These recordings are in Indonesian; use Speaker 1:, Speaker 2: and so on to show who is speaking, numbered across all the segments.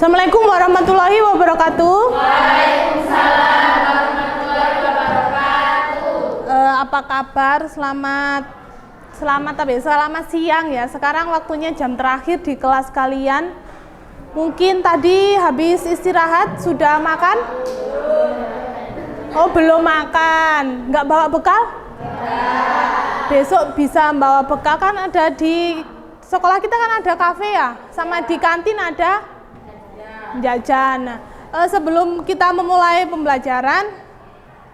Speaker 1: Assalamualaikum warahmatullahi wabarakatuh.
Speaker 2: Waalaikumsalam warahmatullahi wabarakatuh.
Speaker 1: Apa kabar? Selamat siang ya. Sekarang waktunya jam terakhir di kelas kalian. Mungkin tadi habis istirahat sudah makan? Oh, belum makan. Nggak bawa bekal? Besok bisa bawa bekal, kan ada di sekolah kita kan ada kafe ya, sama di kantin ada jajan. Sebelum kita memulai pembelajaran,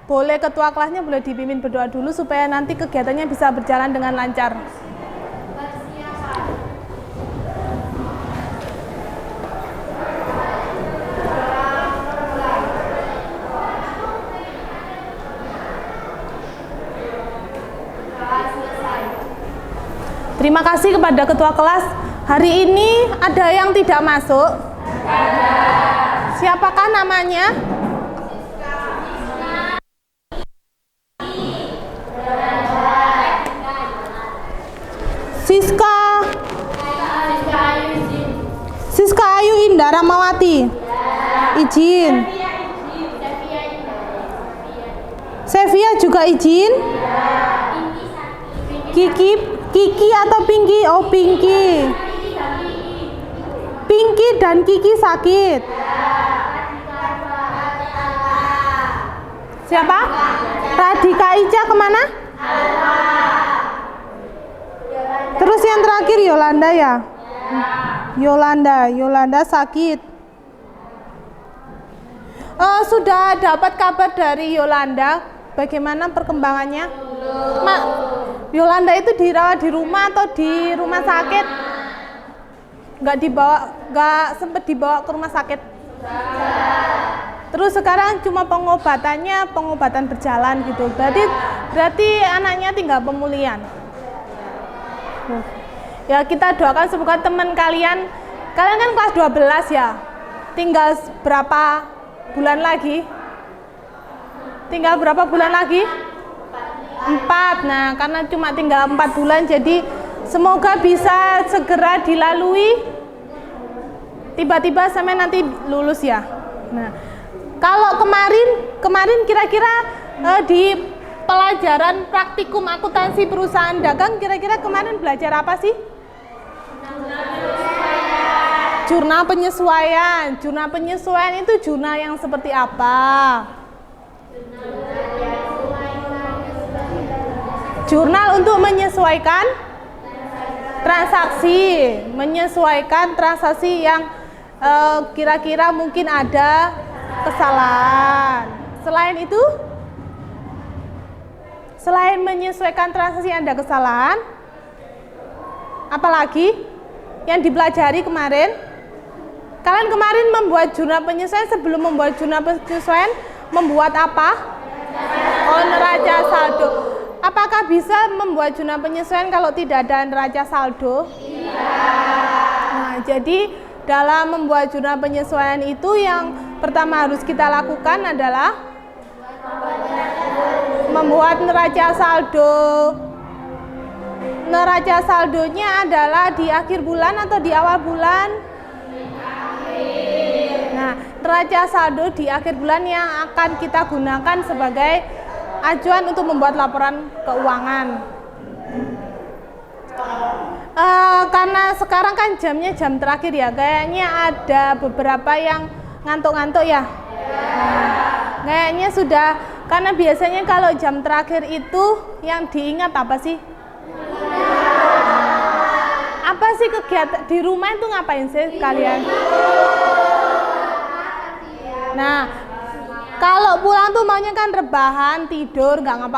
Speaker 1: boleh ketua kelasnya boleh dipimpin berdoa dulu supaya nanti kegiatannya bisa berjalan dengan lancar. Terima kasih kepada ketua kelas. Hari ini ada yang tidak masuk? Ada. Siapakah namanya? Siska Ayu Indah Ramawati. Izin. Sevia juga izin. Kiki atau Pinky? Oh, Pinky. Pinky dan Kiki sakit. Siapa? Radika Ica kemana? Terus yang terakhir Yolanda ya? Yolanda sakit. Sudah dapat kabar dari Yolanda? Bagaimana perkembangannya? Yolanda itu dirawat di rumah atau di rumah sakit? Nggak sempat dibawa ke rumah sakit. Terus sekarang cuma pengobatan berjalan gitu. Berarti anaknya tinggal pemulihan. Ya, kita doakan semoga teman kalian kan kelas 12 ya. Tinggal berapa bulan lagi? Tinggal berapa bulan lagi? 4. Nah, karena cuma tinggal 4 bulan, jadi semoga bisa segera dilalui. Tiba-tiba sampai nanti lulus ya. Nah, kalau kemarin kira-kira di pelajaran praktikum akuntansi perusahaan dagang, kira-kira kemarin belajar apa sih? Jurnal penyesuaian. Jurnal penyesuaian itu jurnal yang seperti apa? Jurnal untuk menyesuaikan transaksi yang kira-kira mungkin ada kesalahan. Selain menyesuaikan transaksi yang ada kesalahan, apalagi yang dipelajari kemarin? Kalian kemarin membuat jurnal penyesuaian. Sebelum membuat jurnal penyesuaian, membuat apa? Oh, neraca saldo. Apakah bisa membuat jurnal penyesuaian kalau tidak ada neraca saldo? Nah, jadi dalam membuat jurnal penyesuaian itu yang pertama harus kita lakukan adalah membuat neraca saldo. Neraca saldonya adalah di akhir bulan atau di awal bulan? Nah, neraca saldo di akhir bulan yang akan kita gunakan sebagai acuan untuk membuat laporan keuangan. Karena sekarang kan jamnya jam terakhir ya, kayaknya ada beberapa yang ngantuk-ngantuk ya. Kayaknya sudah, karena biasanya kalau jam terakhir itu yang diingat apa sih? Apa sih kegiatan di rumah itu ngapain sih kalian? Nah, kalau pulang tuh maunya kan rebahan, tidur, nggak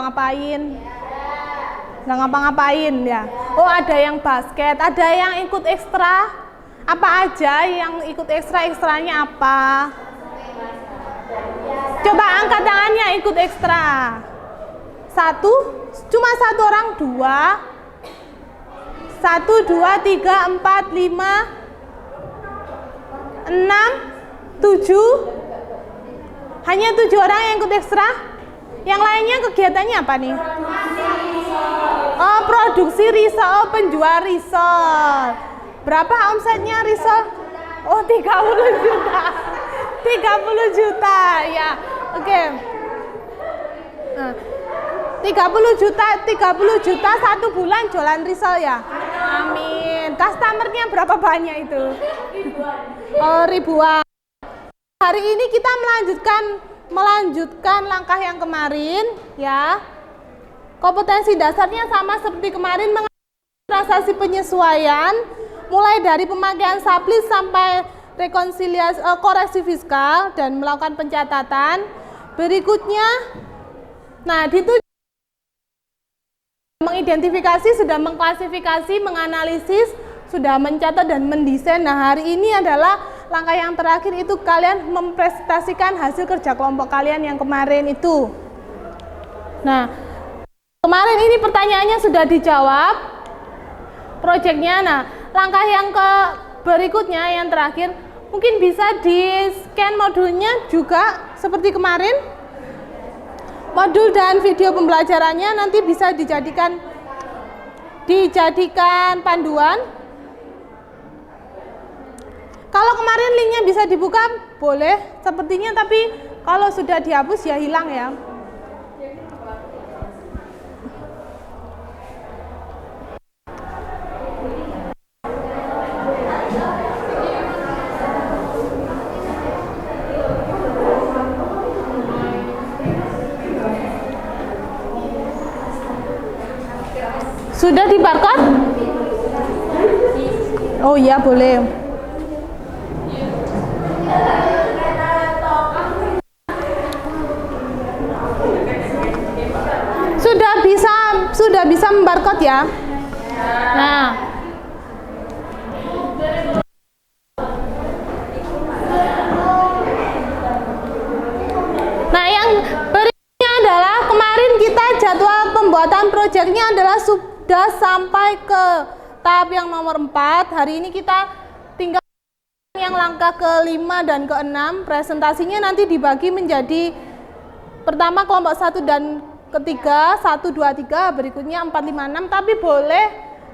Speaker 1: ngapa-ngapain ya. Oh, ada yang basket, ada yang ikut ekstra. Apa aja yang ikut ekstranya apa? Coba angkat tangannya ikut ekstra. Cuma satu orang, 2. 1, 2, 3, 4, 5, 6, 7. Hanya 7 orang yang ikut ekstra. Yang lainnya kegiatannya apa nih? Oh, produksi risol, penjual risol. Berapa omsetnya risol? Oh, 30 juta. 30 juta ya. Oke. Nah, 30 juta 1 bulan jualan risol ya. Amin. Customernya berapa banyak itu? Oh, ribuan. Hari ini kita melanjutkan langkah yang kemarin ya. Kompetensi dasarnya sama seperti kemarin, transaksi penyesuaian mulai dari pemakaian sublis sampai rekonsiliasi koreksi fiskal dan melakukan pencatatan. Berikutnya mengidentifikasi, sudah mengklasifikasi, menganalisis, sudah mencatat dan mendesain. Nah, hari ini adalah langkah yang terakhir, itu kalian mempresentasikan hasil kerja kelompok kalian yang kemarin itu. Nah, kemarin ini pertanyaannya sudah dijawab proyeknya. Nah, langkah yang berikutnya yang terakhir, mungkin bisa di scan modulnya juga seperti kemarin. Modul dan video pembelajarannya nanti bisa dijadikan panduan. Kalau kemarin linknya bisa dibuka, boleh sepertinya, tapi kalau sudah dihapus ya hilang ya. Sudah di barcode? Oh iya, boleh. Sudah bisa membarcode ya. Nah, yang berikutnya adalah kemarin kita jadwal pembuatan proyeknya adalah sudah sampai ke tahap yang nomor 4. Hari ini kita tinggal yang langkah ke-5 dan ke-6. Presentasinya nanti dibagi menjadi pertama kelompok 1 dan ketiga, 1, 2, 3, berikutnya 4, 5, 6. Tapi boleh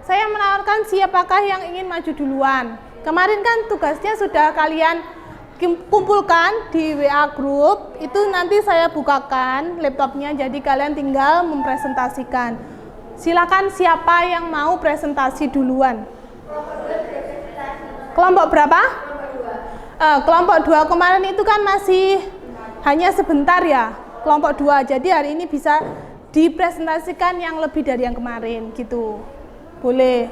Speaker 1: saya menawarkan siapakah yang ingin maju duluan. Kemarin kan tugasnya sudah kalian kumpulkan di WA group, itu nanti saya bukakan laptopnya, jadi kalian tinggal mempresentasikan. Silakan siapa yang mau presentasi duluan. Kelompok berapa? Kelompok 2 kemarin itu kan masih hanya sebentar ya, kelompok 2. Jadi hari ini bisa dipresentasikan yang lebih dari yang kemarin gitu. Boleh.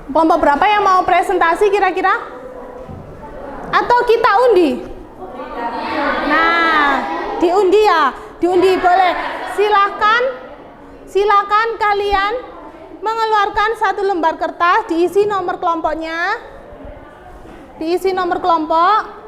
Speaker 1: Kelompok berapa yang mau presentasi kira-kira? Atau kita undi? Nah, diundi ya, diundi boleh. Silakan kalian mengeluarkan 1 lembar kertas, diisi nomor kelompoknya, diisi nomor kelompok.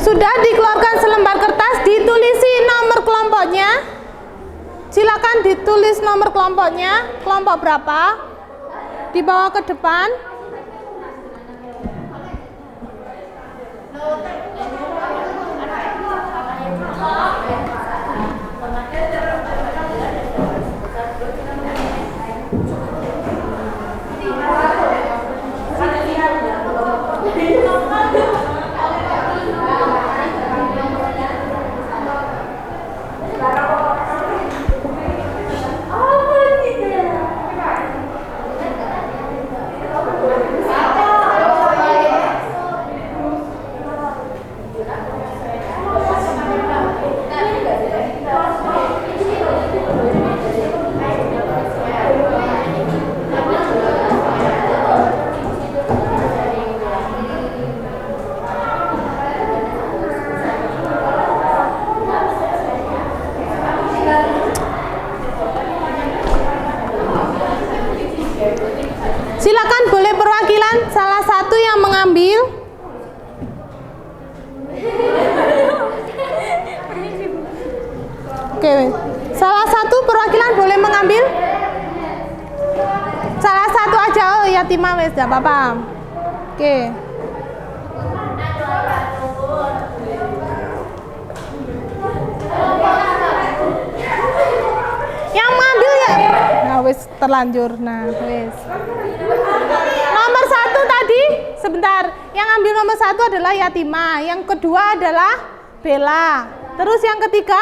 Speaker 1: Sudah dikeluarkan selembar kertas, ditulisi nomor kelompoknya. Silakan ditulis nomor kelompoknya, kelompok berapa, dibawa ke depan. Silakan boleh perwakilan salah satu yang mengambil. Oke, salah satu perwakilan boleh mengambil. Salah satu aja, oh yatimah wes, tidak apa-apa. Oke. Yang mengambil ya. Nah, wes terlanjur. Nah, wes. Nomor 1 tadi, sebentar. Yang ambil nomor 1 adalah yatimah. Yang kedua adalah Bella. Terus yang ketiga?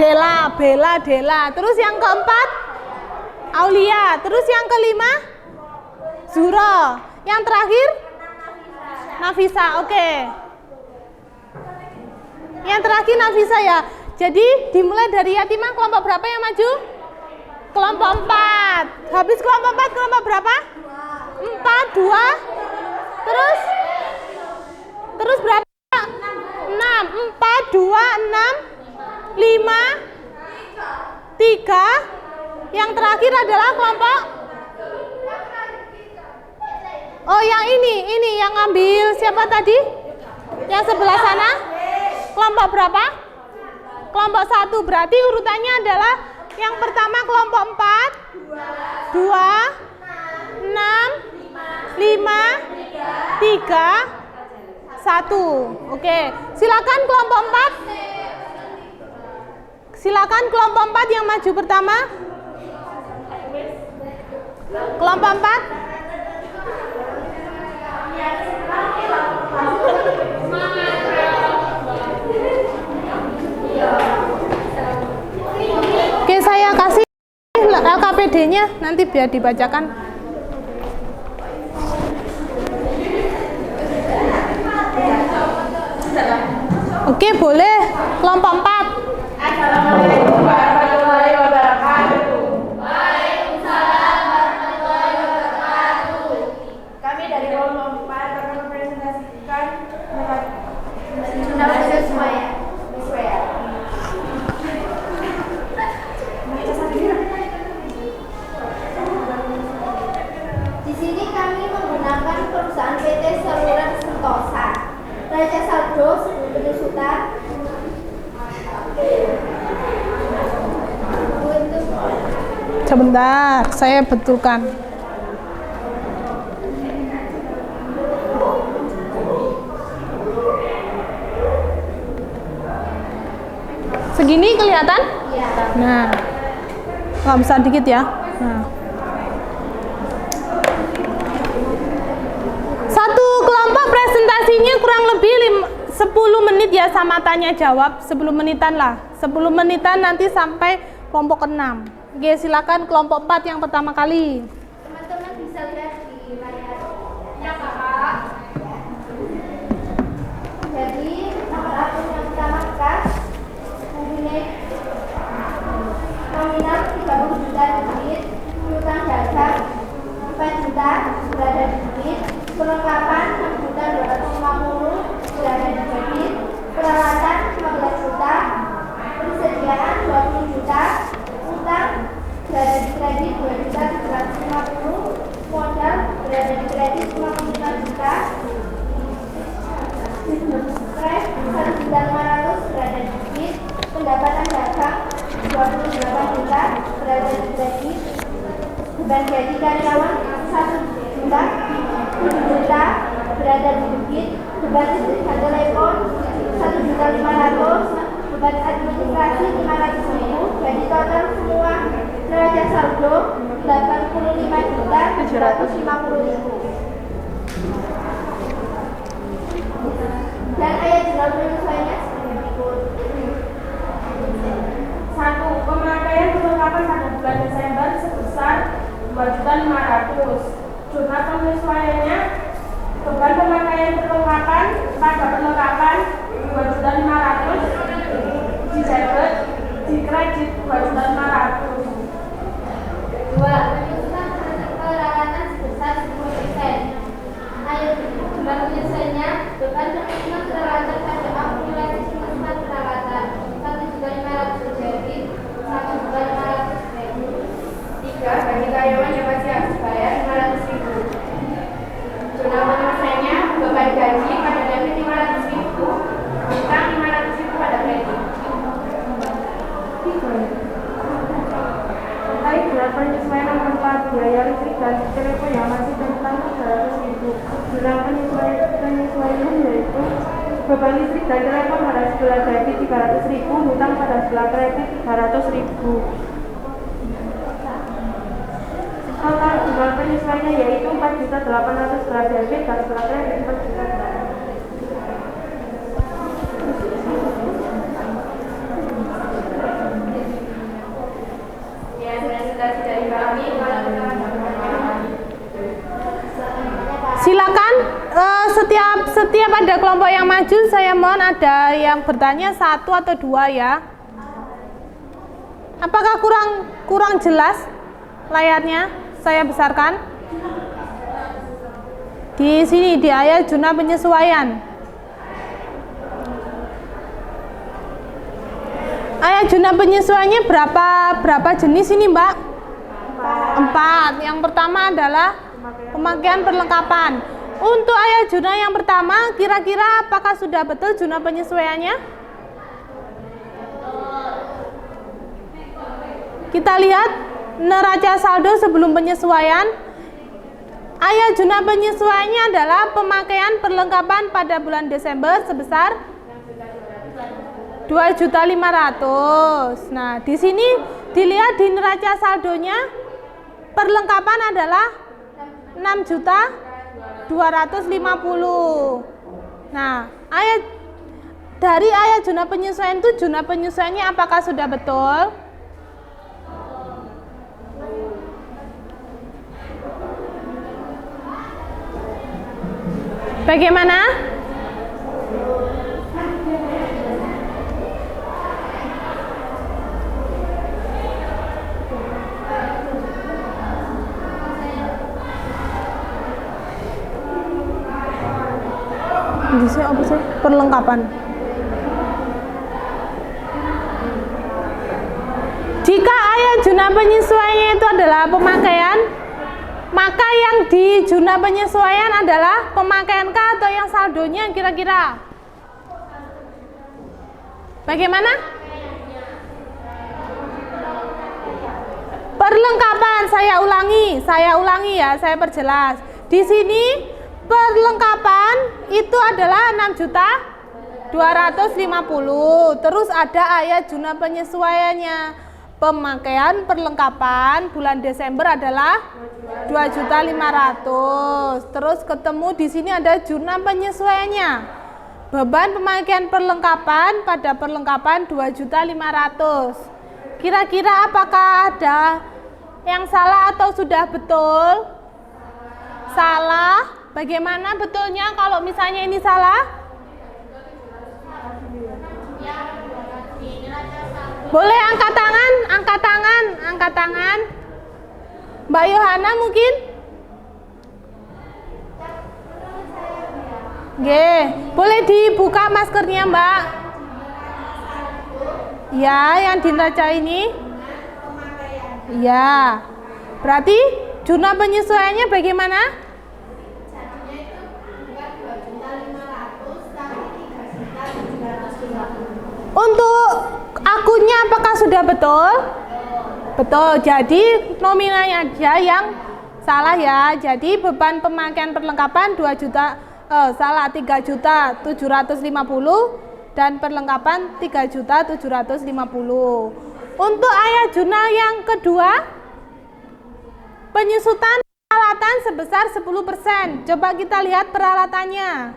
Speaker 1: Dela. Terus yang keempat? Aulia. Terus yang kelima? Zuro. Yang terakhir? Nafisa. Oke. Yang terakhir Nafisa ya. Jadi dimulai dari yatimah, kelompok berapa yang maju? Kelompok 4. Habis kelompok 4 kelompok berapa? 4, 2. Terus berapa? 6. 4, 2, 6, 5, 3. Yang terakhir adalah kelompok. Oh, yang ini yang ambil siapa tadi? Yang sebelah sana? Kelompok berapa? Kelompok 1. Berarti urutannya adalah yang pertama kelompok 4, 2, 6, 5, 3, 1. Oke, silakan kelompok 4. Silakan kelompok 4 yang maju pertama. Kelompok 4. Oke, saya kasih LKPD-nya nanti biar dibacakan. Oke, boleh. Kelompok 4.
Speaker 2: Assalamualaikum warahmatullahi wabarakatuh. Waalaikumsalam warahmatullahi wabarakatuh. Kami dari kelompok 4 akan mempresentasikan nama sesuai. Di sini kami menggunakan perusahaan PT Seluler Sentosa, Raja Saldo, Benusutan.
Speaker 1: Sebentar, saya betulkan. Segini kelihatan?
Speaker 2: Ya.
Speaker 1: Nah, nggak besar dikit ya. Nah. Satu kelompok presentasinya kurang lebih 10 menit ya, sama tanya jawab 10 menitan lah. 10 menitan nanti sampai kelompok ke-6. Oke, silakan kelompok 4 yang pertama kali.
Speaker 2: Teman-teman bisa lihat di layar. Ya, Kakak. Jadi, nomor akun yang pertama kas mempunyai nominal 30 juta duit, piutang dagang 4 juta berada di duit, perlengkapan 6 juta 250 berada di debit, peralatan 15 juta, persediaan 20 juta, utang berada di kredit 2 juta 750, modal berada di kredit 55 juta, cash 1 juta 500 berada di debit, pendapatan dagang 28 juta berada di kredit, beban gaji karyawan 1 juta, 7 juta berada di debit, beban listrik telepon 1 juta 500, beban administrasi 500.000, jadi total semua neraca saldo 85 juta 750.000. Dan ayat jurnal penyesuaiannya sebagai berikut.
Speaker 3: 1. Pemakaian perlengkapan pada bulan Desember sebesar 2.500.000. Jurnal penyesuaiannya beban pemakaian perlengkapan pada perlengkapan 2.500.000 di debit, di kredit 2.500.000.
Speaker 2: 2. Penyusunan peralatan sebesar 10%. Ayat jurnal penyesuaiannya beban penyusunan peralatan pada akumulasi penyusunan peralatan 1.500.000 debit, 1.500.000 kredit.
Speaker 3: 3. Bagi karyawan penyesuaian nomenklatur biaya listrik dan telepon yang masih tentang 300.000. Jumlah penyesuaian yaitu beban listrik dan telepon pada sebelah debit 300.000, hutang pada sebelah kredit 300.000. Total jumlah penyesuaiannya yaitu 4.800 sebelah debit dan sebelah kredit 4 juta.
Speaker 1: Silakan, setiap ada kelompok yang maju, saya mohon ada yang bertanya 1 atau 2 ya. Apakah kurang jelas layarnya? Saya besarkan. Di sini di ayat jumlah penyesuaian. Ayat jumlah penyesuaiannya berapa jenis ini, Mbak? 4. Yang pertama adalah pemakaian perlengkapan. Untuk ayat jurnal yang pertama, kira-kira apakah sudah betul jurnal penyesuaiannya? Kita lihat neraca saldo sebelum penyesuaian. Ayat jurnal penyesuaiannya adalah pemakaian perlengkapan pada bulan Desember sebesar 2.500.000. Nah, di sini dilihat di neraca saldonya perlengkapan adalah 6.250.000. Nah, dari ayat jurnal penyesuaian itu jurnal penyesuaiannya apakah sudah betul? Bagaimana? Ini apa sih? Perlengkapan. Jika ayat jurnal penyesuaiannya itu adalah pemakaian, maka yang di jurnal penyesuaian adalah pemakaian K atau yang saldonya kira-kira bagaimana? Perlengkapan, saya ulangi ya, saya perjelas. Di sini perlengkapan itu adalah 6.250.000. Terus ada ayat jurnal penyesuaiannya. Pemakaian perlengkapan bulan Desember adalah 2.500.000. Terus ketemu di sini ada jurnal penyesuaiannya. Beban pemakaian perlengkapan pada perlengkapan 2.500.000. Kira-kira apakah ada yang salah atau sudah betul? Salah. Bagaimana betulnya kalau misalnya ini salah? Boleh angkat tangan. Mbak Yohana mungkin? Oke, boleh dibuka maskernya, Mbak? Ya, yang di neraca ini? Ya. Berarti jurnal penyesuaiannya bagaimana? Untuk akunnya apakah sudah betul? Betul. Jadi nominalnya aja yang salah ya. Jadi beban pemakaian perlengkapan 3.750.000 dan perlengkapan 3.750.000. Untuk ayat jurnal yang kedua, penyusutan peralatan sebesar 10%. Coba kita lihat peralatannya.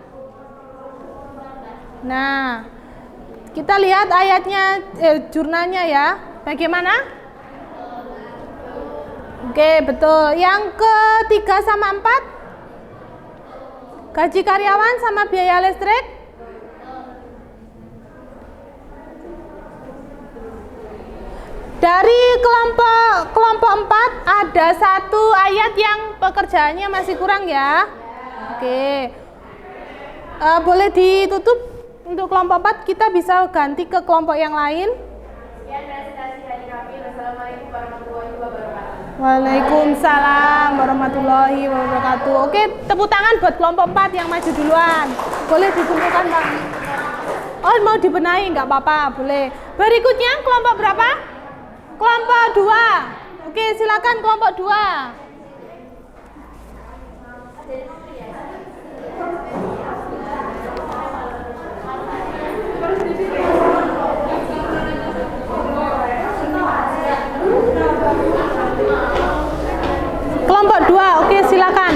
Speaker 1: Nah, kita lihat ayatnya, jurnalnya ya. Bagaimana? Oke, betul. Yang ketiga sama 4? Gaji karyawan sama biaya listrik? Dari kelompok 4 ada satu ayat yang pekerjaannya masih kurang ya. Oke. Boleh ditutup. Untuk kelompok 4 kita bisa ganti ke kelompok yang lain. Waalaikumsalam warahmatullahi wabarakatuh. Oke, tepuk tangan buat kelompok 4 yang maju duluan. Boleh dikumpulkan, Pak. Oh, mau dibenahi nggak apa-apa, boleh. Berikutnya kelompok berapa? Kelompok 2. Oke, silakan kelompok 2. Kelompok 2, oke silakan.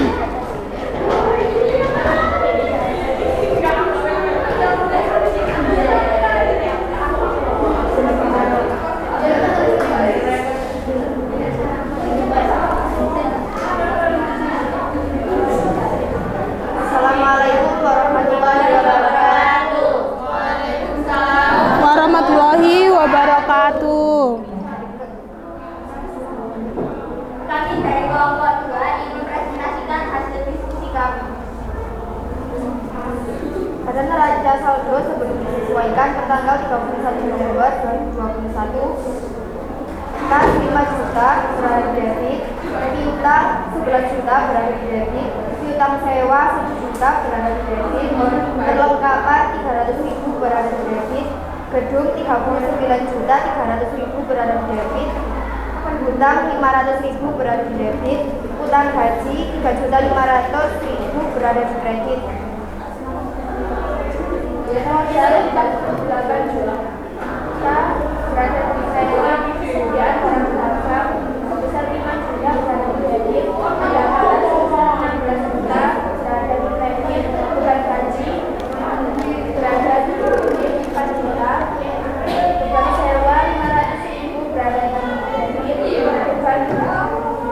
Speaker 2: Assalamualaikum warahmatullahi wabarakatuh.
Speaker 1: Warahmatullahi wabarakatuh.
Speaker 2: Kami dari kelompok 2 ingin mempresentasikan hasil diskusi kami. Pada neraca saldo sebelum disesuaikan pertanggal 31 Desember 2021, kas 5 juta berada di debit, piutang 11 juta berada di debit, piutang sewa 1 juta berada di debit, perlengkapan 300.000 berada di debit, gedung 39 juta 300.000 berada di debit, hutang 500.000 berada di debit, utang gaji 3.500.000 berada di kredit. Kemudian 48 juta berada di sewa, kemudian barang dagang sebesar 5 juta berada di debit, pendapatan 16 juta berada di kredit, utang gaji berada di debit 4 juta, utang sewa 500.000 berada di debit, utang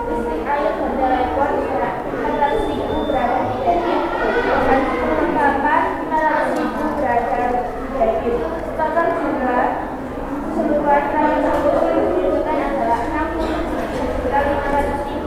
Speaker 2: listrik air dan telepon 400.000 berada di debit, utang perlengkapan 500.000 berada di debit. Total jumlah keseluruhan neraca saldo yang dibutuhkan adalah 67.500.000.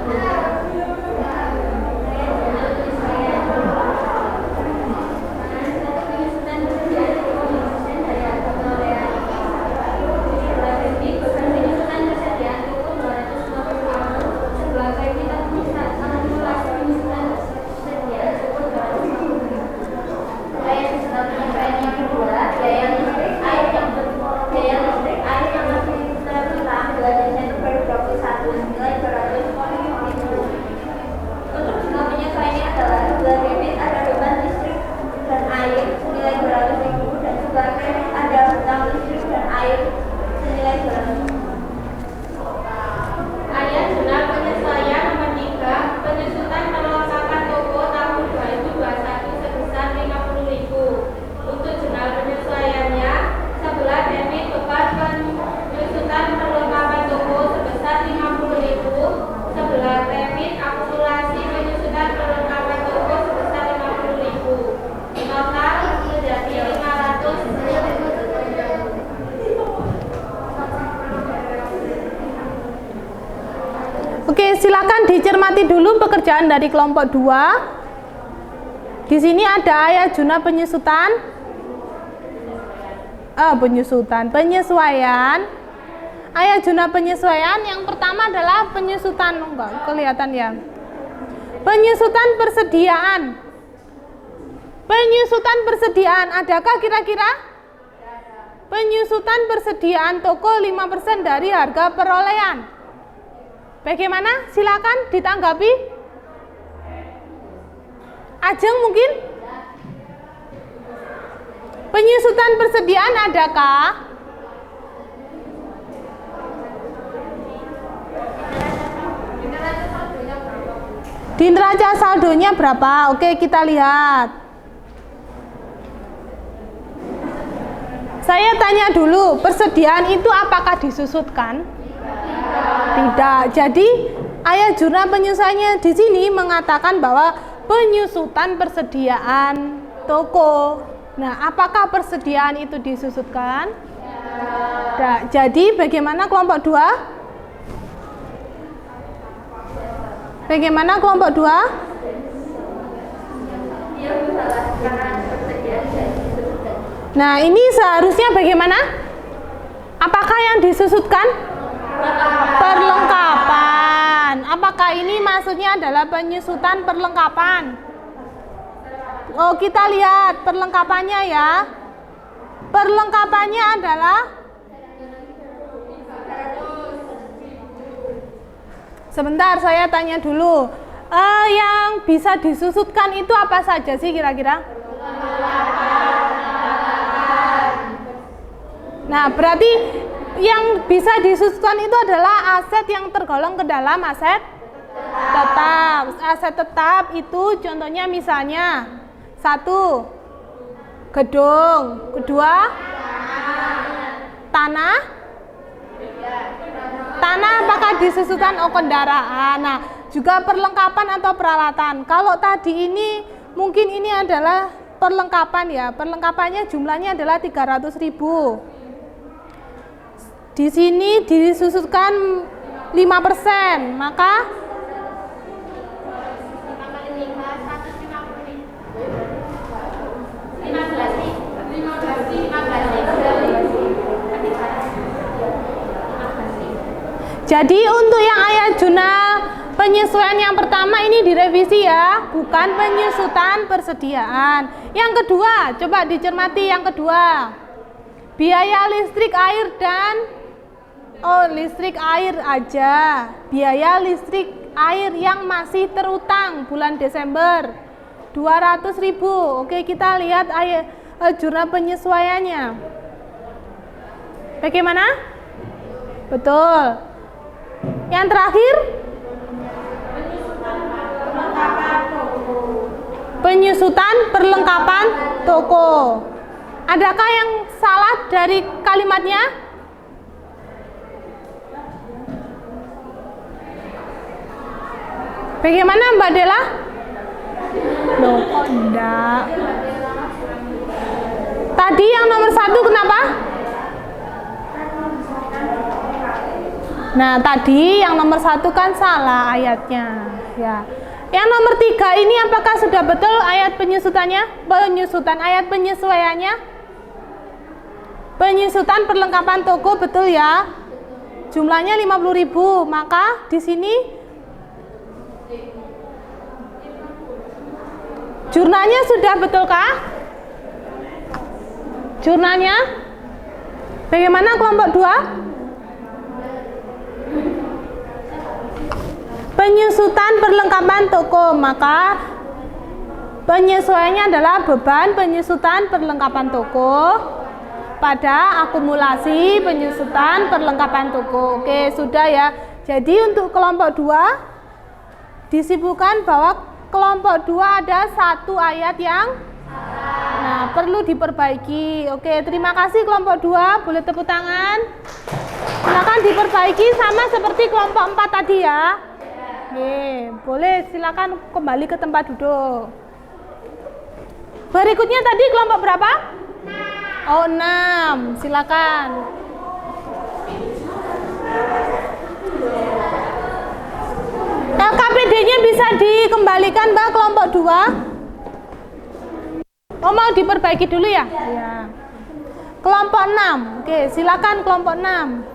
Speaker 1: Oke, silakan dicermati dulu pekerjaan dari kelompok 2. Di sini ada ayat juna penyesuaian. Ayat juna penyesuaian yang pertama adalah penyusutan, enggak kelihatan ya. Penyusutan persediaan. Penyusutan persediaan, adakah kira-kira? Penyusutan persediaan toko 5% dari harga perolehan. Bagaimana? Silakan ditanggapi. Ajeng mungkin? Penyusutan persediaan adakah? Di neraca saldonya berapa? Oke, kita lihat. Saya tanya dulu, persediaan itu apakah disusutkan? Tidak. Jadi ayat jurnal penyesuaiannya di sini mengatakan bahwa penyusutan persediaan toko. Nah, apakah persediaan itu disusutkan? Tidak. Jadi bagaimana kelompok 2? Bagaimana kelompok 2? Nah, ini seharusnya bagaimana? Apakah yang disusutkan? Perlengkapan. Apakah ini maksudnya adalah penyusutan perlengkapan? Oh, kita lihat perlengkapannya ya. Perlengkapannya adalah Sebentar, saya tanya dulu. Yang bisa disusutkan itu apa saja sih kira-kira? Nah, berarti yang bisa disusutkan itu adalah aset yang tergolong ke dalam aset tetap. Aset tetap itu contohnya misalnya 1, gedung, kedua, tanah. Tanah apakah disusutkan? Oh, kendaraan. Nah, juga perlengkapan atau peralatan. Kalau tadi ini mungkin ini adalah perlengkapan ya. Perlengkapannya jumlahnya adalah 300.000. Di sini disusutkan 5%, maka jadi untuk yang ayat jurnal penyesuaian yang pertama ini direvisi ya, bukan penyusutan persediaan. Yang kedua, coba dicermati yang kedua. Biaya listrik, air dan listrik air aja. Biaya listrik air yang masih terutang bulan Desember 200.000. Oke, kita lihat ayat jurnal penyesuaiannya. Bagaimana? Betul. Yang terakhir, penyusutan perlengkapan toko. Adakah yang salah dari kalimatnya? Bagaimana Mbak Dela? Loh, kok enggak? Tadi yang nomor 1 kenapa? Nah, tadi yang nomor 1 kan salah ayatnya, ya. Yang nomor 3 ini apakah sudah betul ayat penyusutannya? Penyusutan ayat penyesuaiannya? Penyusutan perlengkapan toko betul ya? Jumlahnya 50.000. Maka di sini jurnalnya sudah betulkah? Jurnalnya? Bagaimana kelompok 2? Penyusutan perlengkapan toko, maka penyesuaiannya adalah beban penyusutan perlengkapan toko pada akumulasi penyusutan perlengkapan toko. Oke, sudah ya. Jadi untuk kelompok 2 disebutkan bahwa kelompok 2 ada 1 ayat yang perlu diperbaiki. Oke, terima kasih kelompok 2, boleh tepuk tangan. Silakan diperbaiki sama seperti kelompok 4 tadi ya. Boleh silakan kembali ke tempat duduk. Berikutnya tadi kelompok berapa? 6. Silakan. LKPD-nya bisa dikembalikan Mbak kelompok 2. Oh, mau diperbaiki dulu ya? Iya. Kelompok 6. Oke, silakan kelompok 6.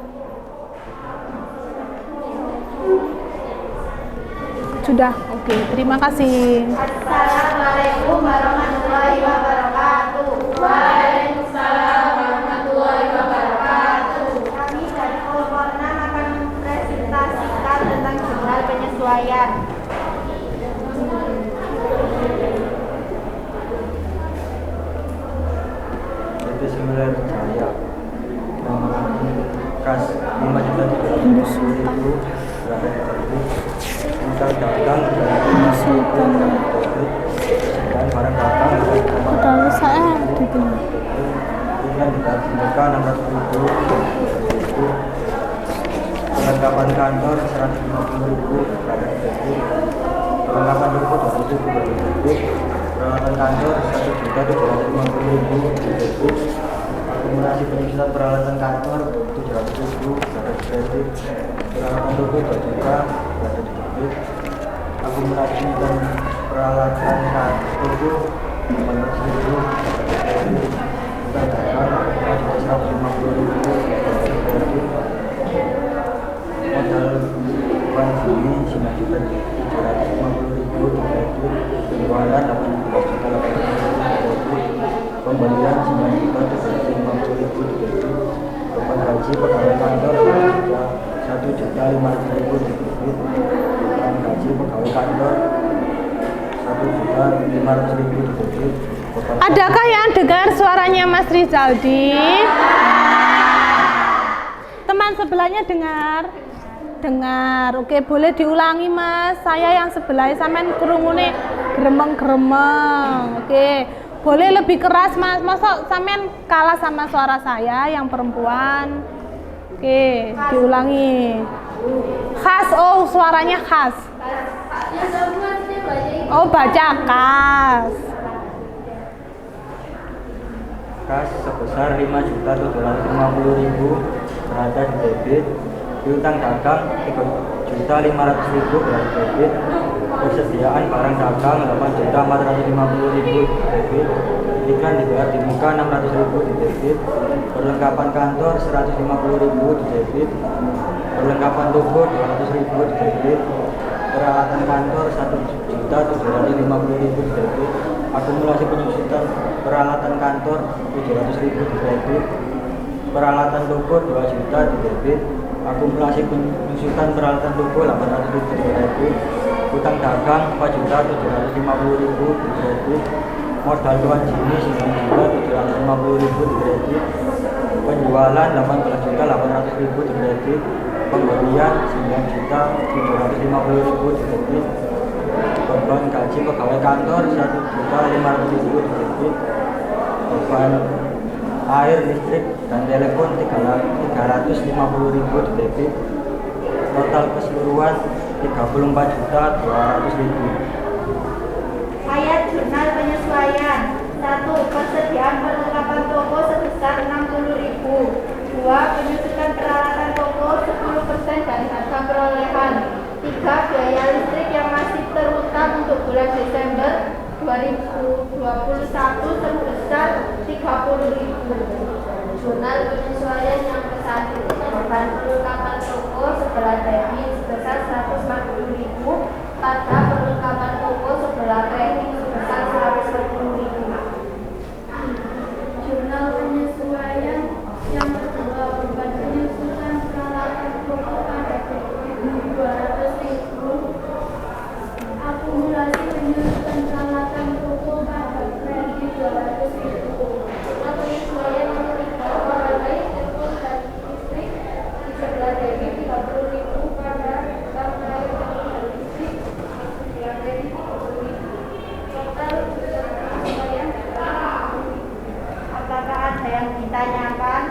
Speaker 1: Sudah, oke, terima kasih.
Speaker 2: Assalamualaikum warahmatullahi wabarakatuh. Waalaikumsalam warahmatullahi wabarakatuh. Kami dari kelompok 6 akan mempresentasikan tentang jurnal penyesuaian.
Speaker 4: Bismillah saya kas 5.350.000 berapa kita dagang dan barang datang
Speaker 1: Kalau saya gitu.
Speaker 4: kemudian diberikan 600.000 perlengkapan kantor 150.000 perlengkapan toko 250.000 peralatan kantor 1.750.000 akumulasi penyusutan peralatan kantor 700.000 peralatan toko 2 juta akumulasi dan peralatan toko 400.000 kita dapat 150.000 modal uang bumi 9.750.000 penjualan 18.800.000 pembelian 9.750.000 beban gaji pegawai kantor 1.500.000 debit, beban gaji pegawai kantor 1.500.000 di debit.
Speaker 1: Adakah yang dengar suaranya Mas Rizaldi? Teman sebelahnya dengar? Dengar. Oke, boleh diulangi Mas. Saya yang sebelah sampean krungune gremeng-gremeng. Oke. Boleh lebih keras Mas. Masa sampean kalah sama suara saya yang perempuan? Oke, diulangi. Khas. Oh, suaranya khas. Oh, baca kas.
Speaker 4: Kas sebesar 5.750.000 berada di debit. Piutang dagang 3.500.000 berada di debit. Persediaan barang dagang 8.450.000 di debit. Iklan dibayar di muka 600.000 di debit. Perlengkapan kantor 150.000 di debit. Perlengkapan toko 200.000 di debit. Peralatan kantor 1.750.000 di debit. Akumulasi penyusutan peralatan kantor 700.000 di debit. Peralatan toko 2 juta di debit. Akumulasi penyusutan peralatan toko 800.000 di debit. Utang dagang 4.750.000 di debit. Modal tuan sini 9.750.000 di debit. Penjualan 18.800.000 di debit. Pembelian 9.750.000 di debit. Beban gaji pegawai kantor 1.500.000 di debit. Beban air, listrik, dan telepon 350.000 di debit. Total keseluruhan 34.200.000.
Speaker 2: Ayat jurnal penyesuaian. 1. Persediaan perlengkapan toko sebesar 60.000. 2. Penyusutan peralatan toko 10% dari harga perolehan. 3. Biaya listrik yang masih terutang untuk bulan Desember 2021 sebesar 30.000. Jurnal penyesuaian yang ke-1. Beban perlengkapan toko sebelah debit sebesar 140.000 pada perlengkapan toko sebelah kredit sebesar 110.000. Jurnal penyesuaian yang kedua. Beban penyusutan peralatan toko pada debit 200.000. Akumulasi penyusutan peralatan toko pada kredit 200.000. Jurnal penyesuaian yang ketiga. Pegawai telepon dan listrik di sebelah debit 30.000 pada pegawai telepon dan listrik di sebelah kredit 30.000. Total penyesuaian 30.000. Apakah ada yang ditanyakan?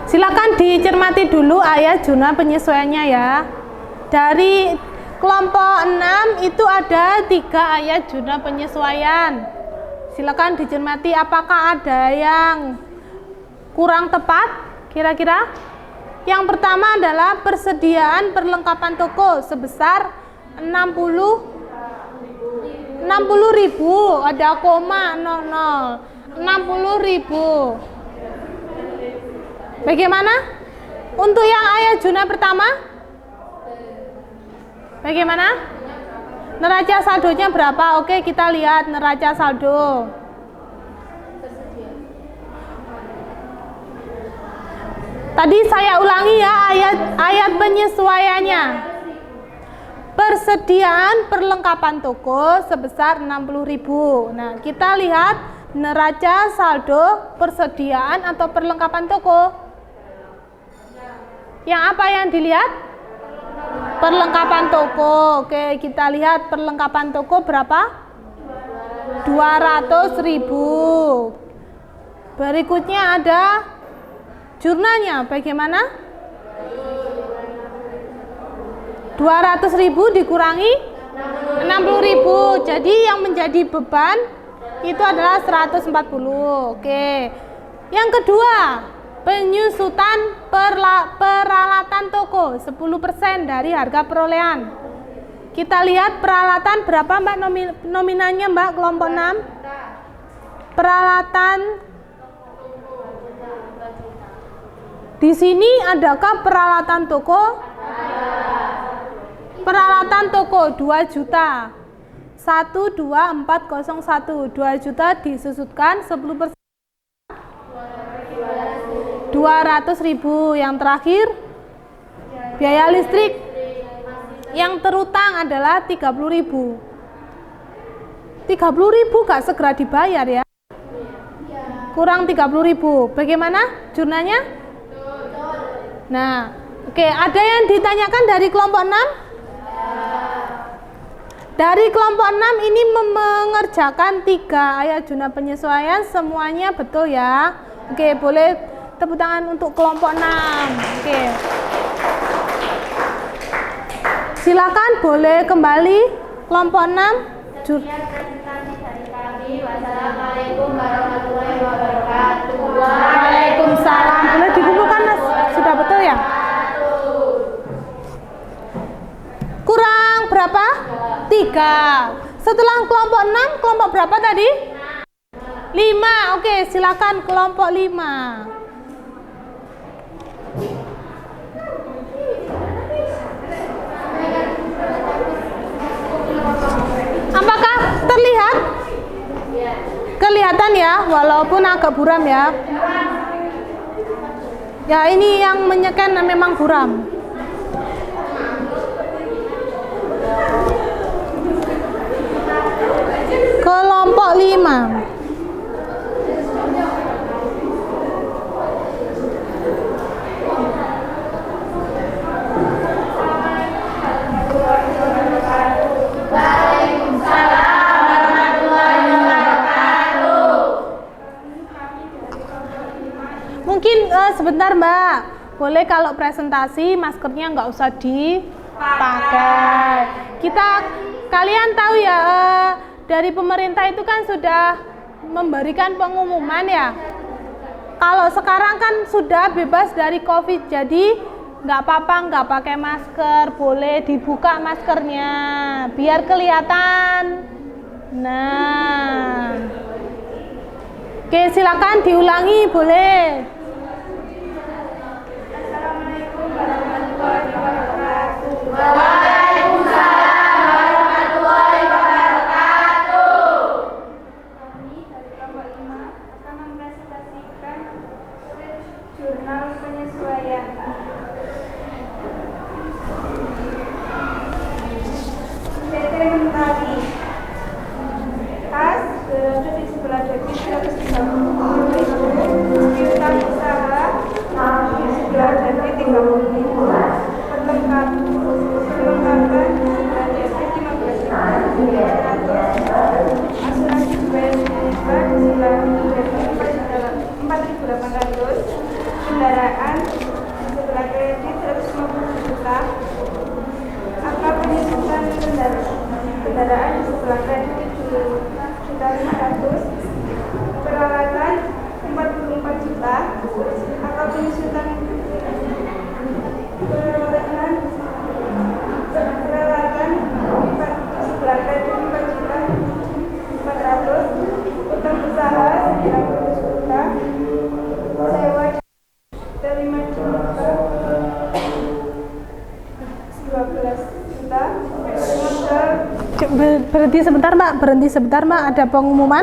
Speaker 1: Silakan dicermati dulu ayat jurnal penyesuaiannya ya. Dari kelompok 6 itu ada 3 ayat jurnal penyesuaian. Silakan dicermati apakah ada yang kurang tepat kira-kira. Yang pertama adalah persediaan perlengkapan toko sebesar 60.000, ada koma 00, 60.000. Bagaimana? Untuk yang ayat jurnal pertama? Bagaimana? Neraca saldonya berapa? Oke, kita lihat neraca saldo. Tadi saya ulangi ya ayat penyesuaiannya. Persediaan perlengkapan toko sebesar 60.000. Nah, kita lihat neraca saldo persediaan atau perlengkapan toko. Yang apa yang dilihat? Perlengkapan toko. Oke, kita lihat perlengkapan toko berapa? 200.000. Berikutnya ada jurnalnya. Bagaimana? 200.000 dikurangi 60.000. Jadi yang menjadi beban itu adalah 140. Oke. Yang kedua, penyusutan peralatan toko 10% dari harga perolehan. Kita lihat peralatan berapa Mbak nominalnya Mbak kelompok 6? Peralatan di sini adakah peralatan toko? Peralatan toko 2 juta. 12401 2 juta disusutkan 10%. 2 200.000. Yang terakhir biaya listrik yang terutang adalah 30.000. 30.000 gak segera dibayar ya. Kurang 30.000. Bagaimana jurnalnya? Nah, oke, ada yang ditanyakan dari kelompok 6? Dari kelompok 6 ini mengerjakan 3 ayat jurnal penyesuaian, semuanya betul ya. Oke, boleh tepuk tangan untuk kelompok 6. Oke. Silakan boleh kembali kelompok 6.
Speaker 2: Wassalamualaikum warahmatullahi wabarakatuh.
Speaker 1: Waalaikumsalam. Boleh dikumpulkan, Mas? Sudah betul ya? Kurang berapa? 3. Setelah kelompok 6, kelompok berapa tadi? 5. Oke, silakan kelompok 5. Apakah terlihat? Kelihatan ya, walaupun agak buram ya. Ya, ini yang menyekan memang buram. Kelompok 5. Mungkin sebentar Mbak, boleh kalau presentasi maskernya nggak usah dipakai. Kalian tahu ya, dari pemerintah itu kan sudah memberikan pengumuman ya. Kalau sekarang kan sudah bebas dari COVID, jadi nggak apa-apa nggak pakai masker, boleh dibuka maskernya biar kelihatan. Nah, oke, silakan diulangi, boleh.
Speaker 2: Assalamualaikum warahmatullahi wabarakatuh.
Speaker 1: Waalaikumsalam warahmatullahi wabarakatuh.
Speaker 3: Kami dari kelompok 5 akan mempresentasikan jurnal penyesuaian. PT Mentari kas di sebelah debit 130.000, piutang usaha di sebelah debit 30.000, perlengkapan di sebelah debit 15.500, asuransi BPJS di sebelah debit 4.800, kendaraan di sebelah kredit 150 juta, angka penyusutan kendaraan di sebelah kredit 7.500, peralatan 44 juta, angka penyusutan peralatan sebelah kredit 4.400, utang usaha 90 juta, sewa 5 juta, 12 juta, modal.
Speaker 1: Berhenti sebentar Mbak, ada pengumuman.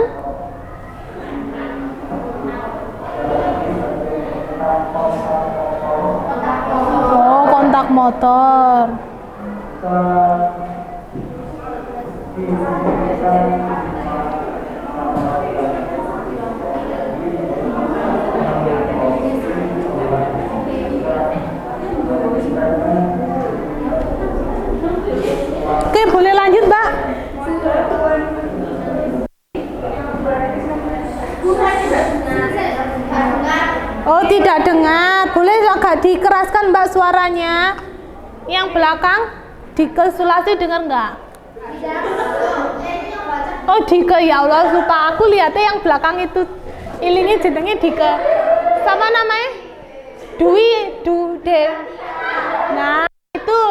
Speaker 1: Oh, kontak motor. Oke, boleh lanjut Mbak. Oh, tidak dengar. Boleh agak dikeraskan Mbak suaranya. Yang belakang dikesulasi dengar nggak? Oh, Dike, ya Allah, lupa aku lihatnya yang belakang itu. Ilingi jenenge Dike. Sama namanya? Dude. Nah, itu.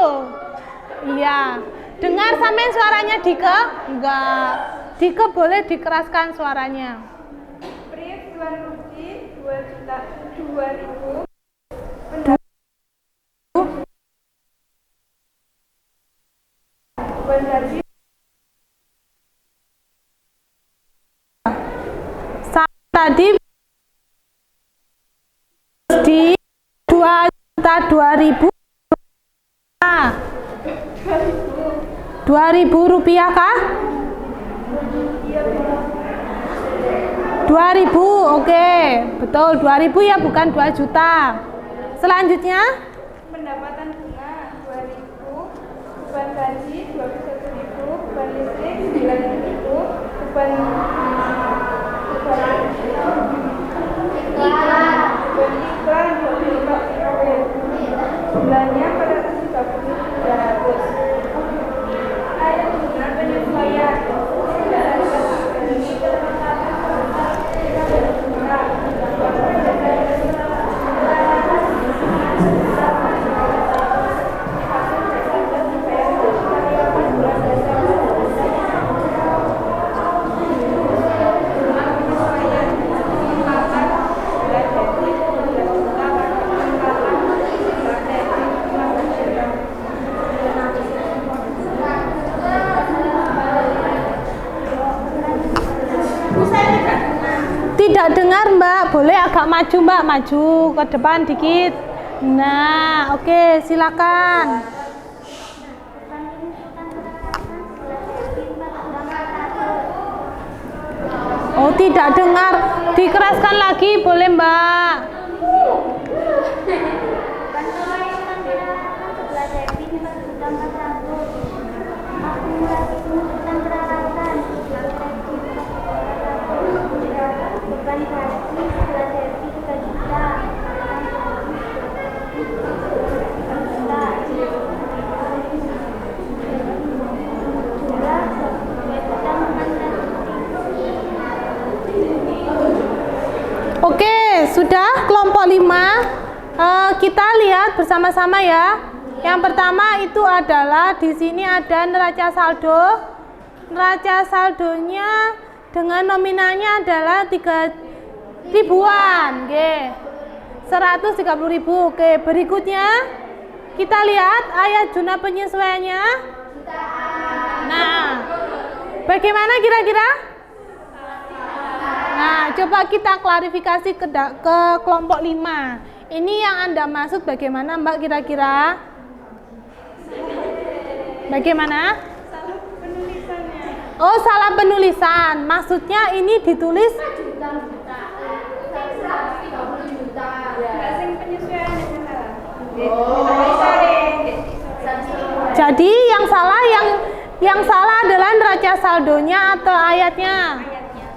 Speaker 1: Iya. Dengar sampean suaranya Dike? Enggak. Dike boleh dikeraskan suaranya.
Speaker 3: Brief Tuan Ruki 2.000. Bandari
Speaker 1: Tadi di 2.000 rupiah kah? 2.000, oke, betul 2.000 ya, bukan 2 juta. Selanjutnya
Speaker 3: Pendapatan bunga 2.000, beban gaji 21.000, beban listrik 9.000, beban iklan 25.000, jumlahnya 430.300. Air bunga penyesuaian
Speaker 1: tidak dengar Mbak, boleh agak maju Mbak, maju ke depan dikit. Nah, oke, silakan. Oh, tidak dengar, dikeraskan lagi boleh Mbak. Oke, sudah kelompok 5. Kita lihat bersama-sama ya. Yang pertama itu adalah di sini ada neraca saldo. Neraca saldonya dengan nominalnya adalah 3 ribuan, oke. 130.000. Oke, berikutnya kita lihat ayat jumlah penyesuaiannya. Nah, bagaimana kira-kira? Nah, coba kita klarifikasi ke kelompok 5. Ini yang Anda maksud bagaimana Mbak kira-kira? Bagaimana?
Speaker 3: salah penulisannya.
Speaker 1: Oh, salah penulisan. Maksudnya ini ditulis jadi yang salah adalah neraca saldonya atau ayatnya?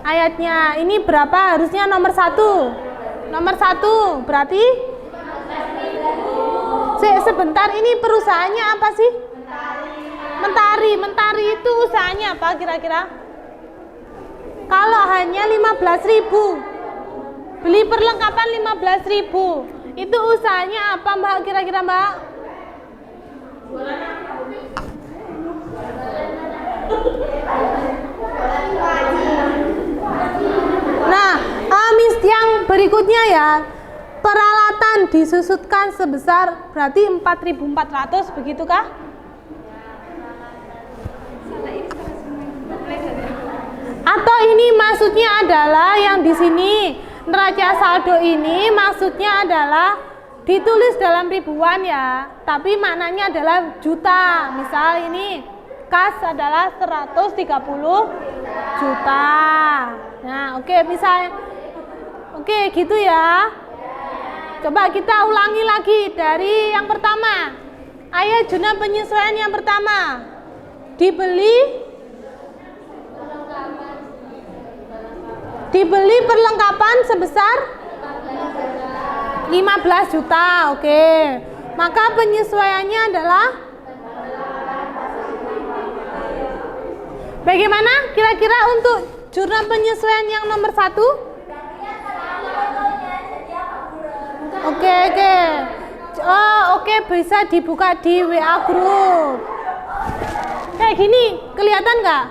Speaker 1: Ayatnya. Ini berapa? Harusnya nomor 1. Nomor 1 berarti sebentar, ini perusahaannya apa sih? Mentari. Mentari itu usahanya apa kira-kira? Kalau hanya 15.000, beli perlengkapan 15.000, itu usahanya apa Mbak kira-kira Mbak? Nah, yang berikutnya ya, peralatan disusutkan sebesar berarti 4.400, begitukah? Atau ini maksudnya adalah yang di sini neraca saldo ini maksudnya adalah ditulis dalam ribuan ya, tapi maknanya adalah juta. Misal ini kas adalah 130 juta. Nah, oke, misalnya oke, gitu ya. Coba kita ulangi lagi dari yang pertama. Ayat jumlah penyesuaian yang pertama. Dibeli perlengkapan sebesar 15 juta. Oke. Maka penyesuaiannya adalah bagaimana kira-kira untuk jurnal penyesuaian yang nomor 1? Oke, bisa dibuka di WA group. Kayak gini, kelihatan nggak?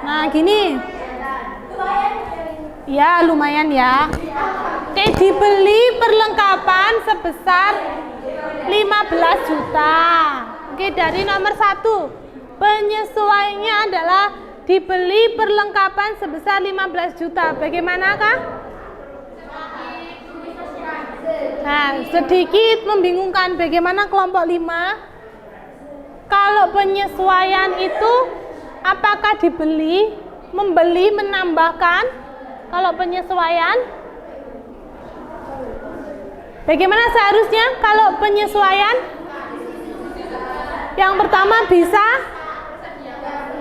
Speaker 1: Nah, gini. Ya, lumayan ya. Oke, dibeli perlengkapan sebesar 15 juta. Oke, dari nomor 1. Penyesuaiannya adalah dibeli perlengkapan sebesar 15 juta. Bagaimana kah? Nah, sedikit membingungkan. Bagaimana kelompok 5? Kalau penyesuaian itu apakah dibeli, membeli, menambahkan? Kalau penyesuaian, bagaimana seharusnya kalau penyesuaian? Yang pertama bisa,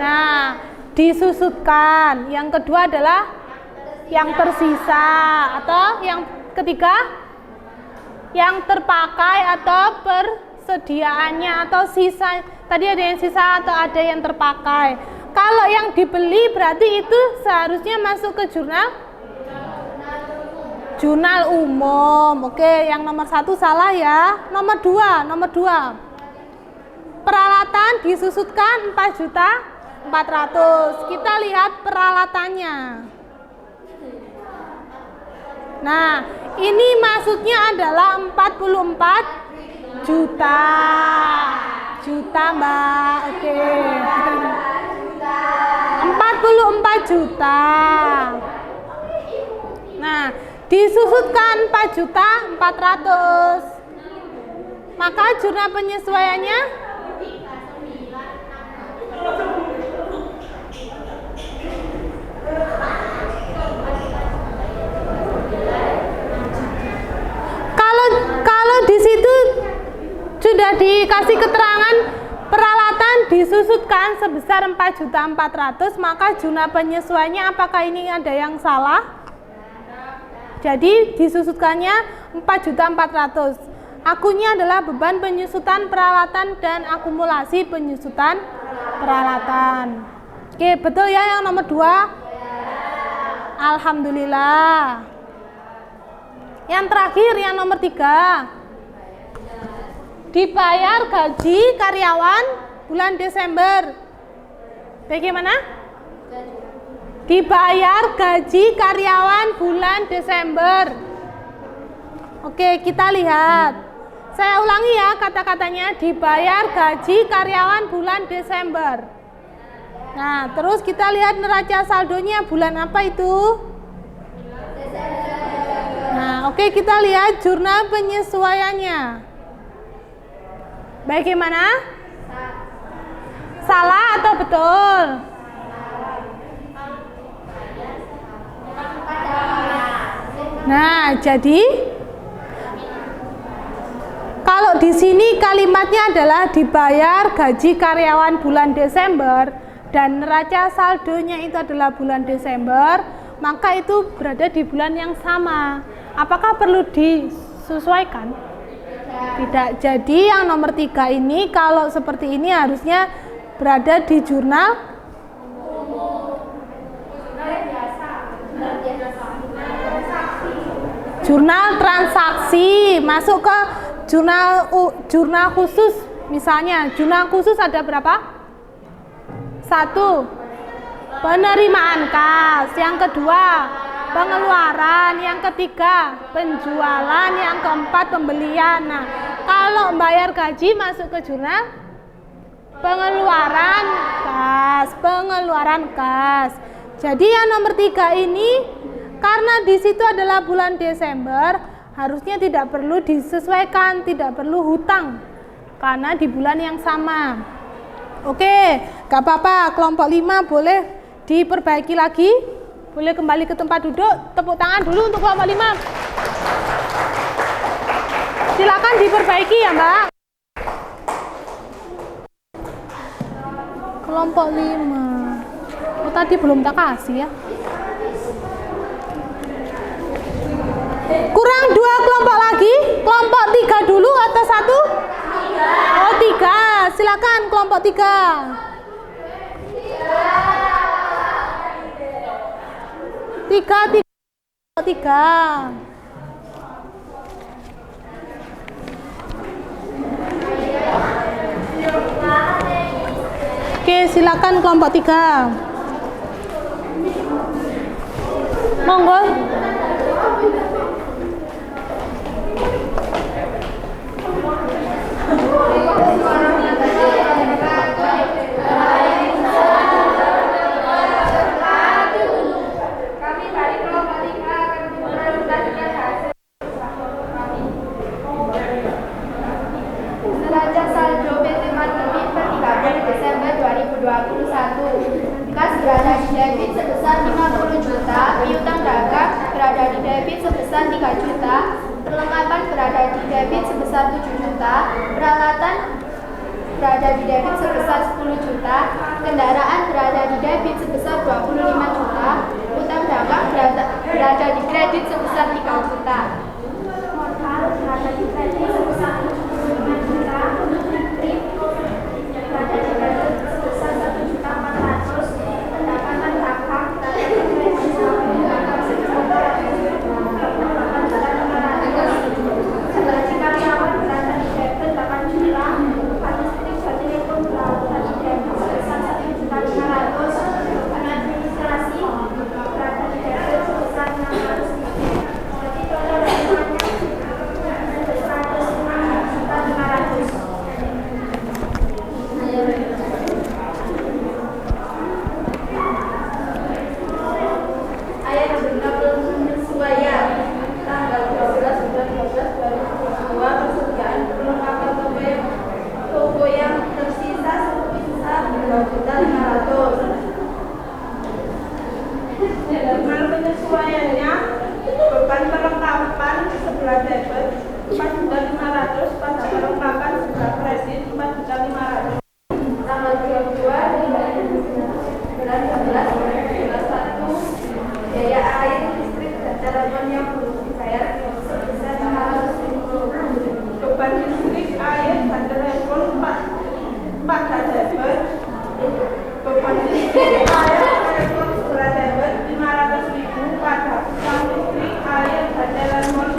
Speaker 1: nah, disusutkan. Yang kedua adalah yang tersisa, atau yang ketiga yang terpakai atau persediaannya atau sisa. Tadi ada yang sisa atau ada yang terpakai. Kalau yang dibeli berarti itu seharusnya masuk ke jurnal umum. Oke, yang nomor 1 salah ya. Nomor 2. Peralatan disusutkan 4.400.000. Kita lihat peralatannya. Nah, ini maksudnya adalah 44 juta. Juta, Mbak. Oke. 44 juta. Nah, disusutkan 4.400.000. Maka jurnal penyesuaiannya kalau di situ sudah dikasih keterangan peralatan disusutkan sebesar 4.400.000, maka jurnal penyesuaiannya apakah ini ada yang salah? Jadi disusutkannya 4.400.000. Akunnya adalah beban penyusutan peralatan dan akumulasi penyusutan peralatan. Oke, betul ya yang nomor 2? Alhamdulillah. Yang terakhir, yang nomor 3. Dibayar gaji karyawan bulan Desember. Bagaimana? Dibayar gaji karyawan bulan Desember. Oke, kita lihat. Saya ulangi ya kata-katanya. Dibayar gaji karyawan bulan Desember. Nah, terus kita lihat neraca saldonya bulan apa itu? Nah, oke, kita lihat jurnal penyesuaiannya. Bagaimana? Salah atau betul? Nah, jadi kalau di sini kalimatnya adalah dibayar gaji karyawan bulan Desember dan neraca saldonya itu adalah bulan Desember, maka itu berada di bulan yang sama. Apakah perlu disesuaikan? Tidak. Jadi yang nomor 3 ini kalau seperti ini harusnya berada di jurnal transaksi, masuk ke jurnal khusus. Misalnya jurnal khusus ada berapa? 1, penerimaan kas. Yang kedua, pengeluaran. Yang ketiga, penjualan. Yang keempat, pembelian. Nah, kalau bayar gaji masuk ke jurnal pengeluaran kas. Jadi yang nomor 3 ini karena di situ adalah bulan Desember, harusnya tidak perlu disesuaikan, tidak perlu hutang karena di bulan yang sama. Oke, gak apa-apa, kelompok 5 boleh diperbaiki lagi, boleh kembali ke tempat duduk. Tepuk tangan dulu untuk kelompok 5. Silakan diperbaiki ya, Mbak. Kelompok 5. Oh, tadi belum tak kasih ya. Kurang 2 kelompok lagi. Kelompok 3 dulu atau 1? Oh, 3. Silakan kelompok 3. Tiga. Oke, silakan kelompok 3. Monggo.
Speaker 2: juta, perlengkapan berada di debit sebesar 7 juta, peralatan berada di debit sebesar 10 juta, kendaraan berada di debit sebesar 25 juta, utang dagang berada di kredit sebesar 3 juta. Modal berada di kredit sebesar 75 juta, listrik berada di kredit sebesar 1.400.000, pendapatan dagang berada di kredit sebesar 500.000, gaji karyawan berada di debit 8 juta, listrik dan telepon berada di debit sebesar 1.500.000, administrasi berada di debit sebesar 600.000. Jadi total semuanya sebesar 105.500.000. Ayat benar penyesuaian tanggal 12 bulan 12 2022 persediaan perlengkapan toko yang tersisa sebesar 2.500.000.
Speaker 1: Dengan penyesuaiannya, beban perlengkapan sebelah debit 4.500.000 pada perlengkapan sebelah kredit 4.500.000.
Speaker 2: Tanggal 22 bulan 11 biaya air, listrik, dan telepon yang belum dibayar sebesar 500.000.
Speaker 1: Beban listrik, air, dan telepon pada debit. Beban listrik, air, telepon sebelah debit 500.000 pada utang listrik, air, dan telepon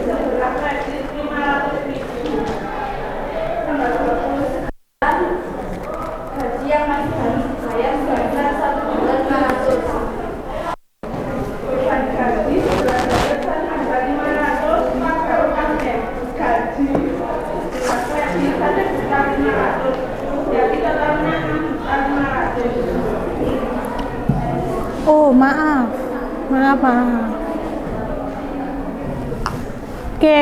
Speaker 1: sebelah kredit 500.000.
Speaker 2: Tanggal 29 gaji yang masih harus dibayar sebesar 1.500.000.
Speaker 1: Beban gaji sebelah debit 1.500.000 pada utang gaji sebelah kredit 1.500.000. Jadi totalnya 6.500.000.
Speaker 5: Oh, maaf. Oke.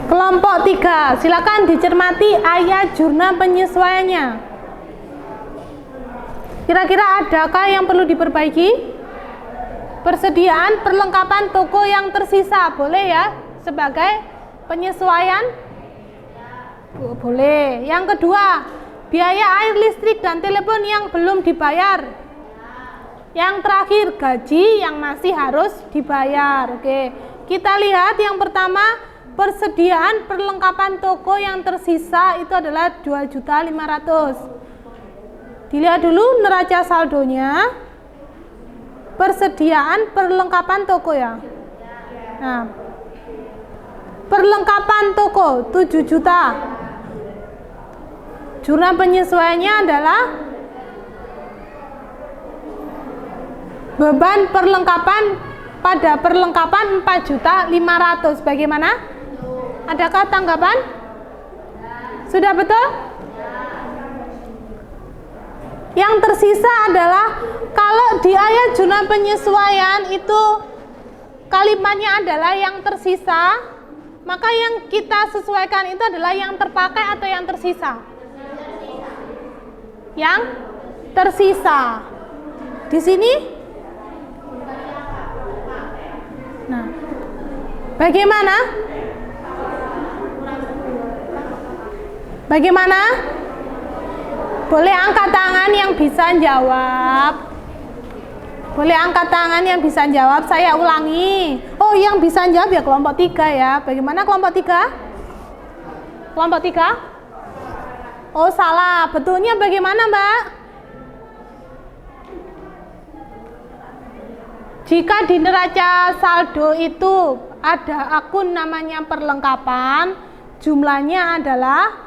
Speaker 5: Kelompok 3, silakan dicermati ayat jurnal penyesuaiannya. Kira-kira adakah yang perlu diperbaiki? Persediaan perlengkapan toko yang tersisa, boleh ya? Sebagai penyesuaian? Boleh. Yang kedua, biaya air, listrik, dan telepon yang belum dibayar. Yang terakhir, gaji yang masih harus dibayar. Oke, kita lihat yang pertama, persediaan perlengkapan toko yang tersisa itu adalah 2.500.000. Dilihat dulu neraca saldonya. Persediaan perlengkapan toko ya. Nah, perlengkapan toko 7 juta. Jurnal penyesuaiannya adalah beban perlengkapan pada perlengkapan 4.500.000. Bagaimana? Adakah tanggapan? Sudah betul? Yang tersisa adalah kalau di ayat jurnal penyesuaian itu kalimatnya adalah yang tersisa, maka yang kita sesuaikan itu adalah yang terpakai atau yang tersisa? Yang tersisa. Di sini? Nah, bagaimana? Bagaimana? Boleh angkat tangan yang bisa jawab. Boleh angkat tangan yang bisa jawab. Saya ulangi. Oh, yang bisa jawab ya kelompok 3 ya. Bagaimana kelompok 3? Kelompok 3? Oh, salah. Betulnya bagaimana, Mbak? Jika di neraca saldo itu ada akun namanya perlengkapan, jumlahnya adalah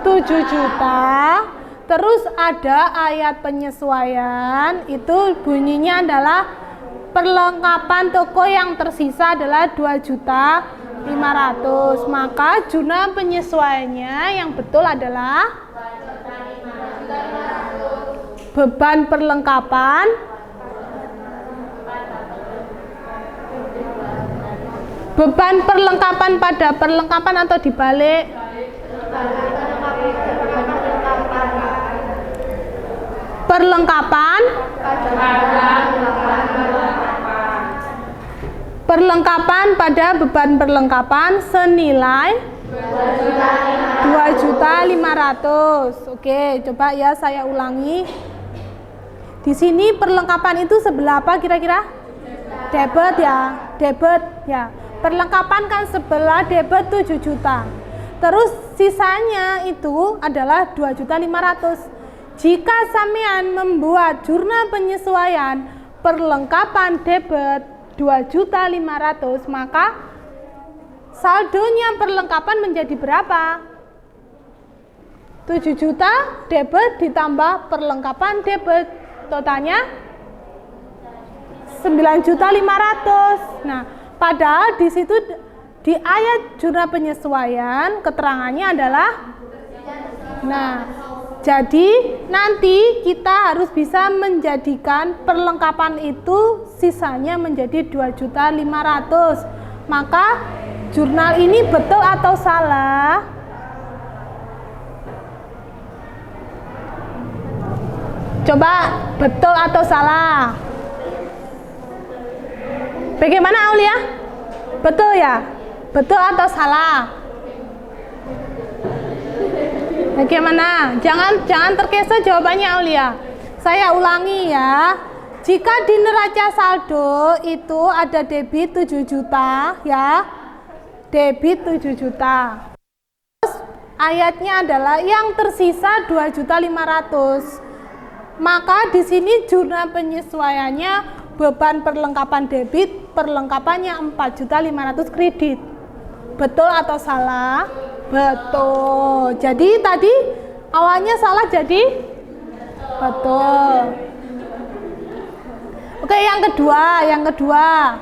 Speaker 5: 7 juta. Terus ada ayat penyesuaian, itu bunyinya adalah perlengkapan toko yang tersisa adalah 2.500.000. Maka jurnal penyesuaiannya yang betul adalah beban perlengkapan pada perlengkapan atau dibalik? Perlengkapan pada beban perlengkapan senilai 2.500.000. Oke, coba ya saya ulangi. Di sini perlengkapan itu sebelah apa kira-kira? Debit ya, debit ya. Perlengkapan kan sebelah debit 7 juta. Terus sisanya itu adalah 2.500.000. Jika sampean membuat jurnal penyesuaian perlengkapan debit 2.500.000, maka saldonya perlengkapan menjadi berapa? 7 juta debit ditambah perlengkapan debit, totalnya 9.500.000. Nah, padahal di situ di ayat jurnal penyesuaian keterangannya adalah, nah, jadi nanti kita harus bisa menjadikan perlengkapan itu sisanya menjadi 2.500.000. Maka jurnal ini betul atau salah? Coba betul atau salah? Bagaimana Aulia? Betul ya? Betul atau salah? Bagaimana? Jangan terkesan jawabannya Aulia. Saya ulangi ya. Jika di neraca saldo itu ada debit 7 juta ya. Debit 7 juta. Terus ayatnya adalah yang tersisa 2.500.000. Maka di sini jurnal penyesuaiannya beban perlengkapan debit, perlengkapannya 4.500.000 kredit. Betul atau salah? Betul. Jadi tadi awalnya salah jadi betul. Oke, yang kedua.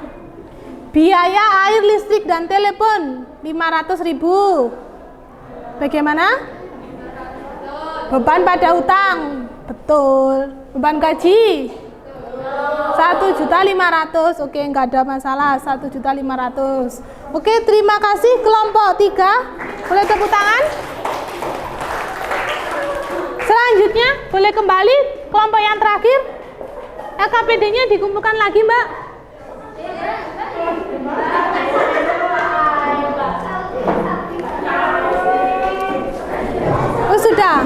Speaker 5: Biaya air, listrik dan telepon 500.000. Bagaimana? Beban pada utang. Betul. Beban gaji 1.500.000. Oke, enggak ada masalah. 1.500.000. Oke, terima kasih kelompok 3. Boleh tepuk tangan? Selanjutnya boleh kembali kelompok yang terakhir. LKPD-nya dikumpulkan lagi, Mbak. Oh, sudah.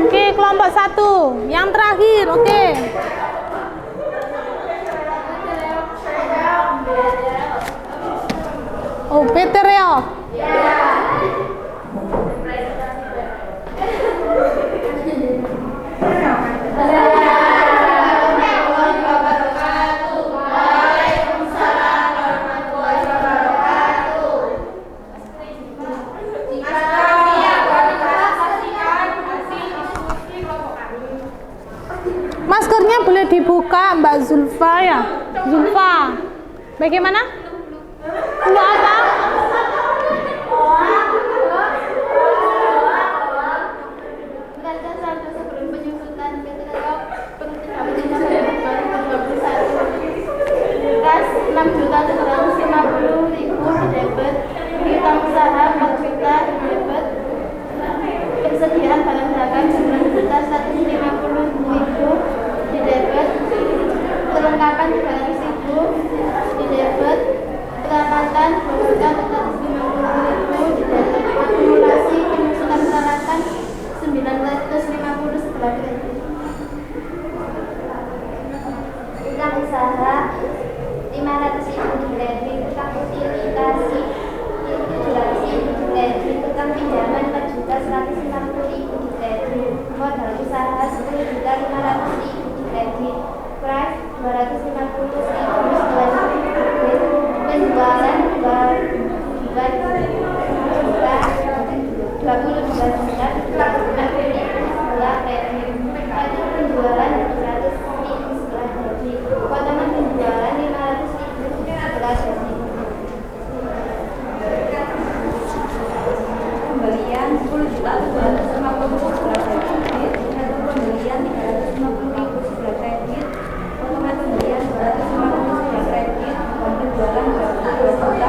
Speaker 5: Oke, kelompok 1 yang terakhir. Oke. Oh, PT Reo. Maskernya boleh dibuka, Mbak Zulfa ya. Zulfa. Bagaimana? Lu apa?
Speaker 2: Neraca saldo sebelum penyusutan ketika penghujung kas 6.750.000 di debit, piutang usaha 4 juta di debit, persediaan barang dagang 9.150.000 di debit, perlengkapan 300.000 di debit, perawatan 2.450.000 di debit, akumulasi penyusutan peralatan 950 setelah kredit. Utang usaha 500.000 di kredit, utang utilitasi 700.000 di kredit, utang pinjaman 4.150.000 di kredit, modal usaha 10.500.000 di kredit, price 250.000 setelah kredit, penjualan 22 juta dilakukan setelah kredit, pajak penjualan 200.000 setelah kredit, potongan penjualan 500.000 setelah kredit. Pembelian 10.250.000 setelah kredit, atau pembelian 350.000 setelah kredit, potongan pembelian 250 setelah kredit, dan penjualan 200.000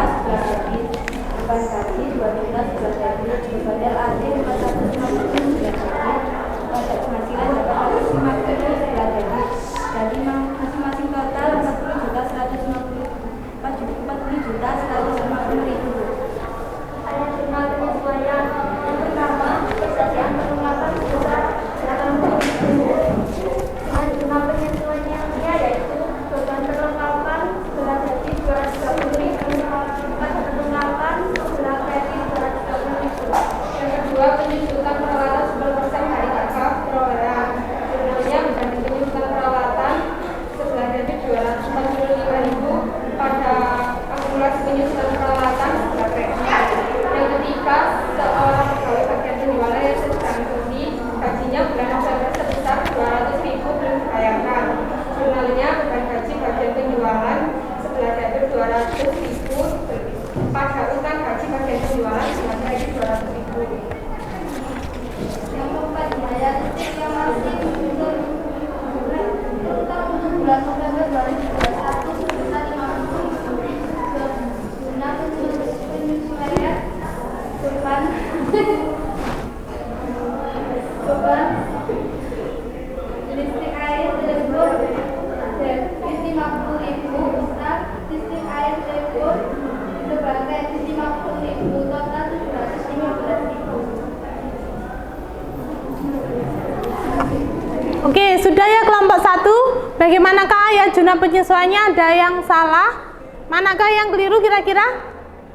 Speaker 5: Bagaimanakah ayat jurnal penyesuaiannya? Ada yang salah? Manakah yang keliru kira-kira?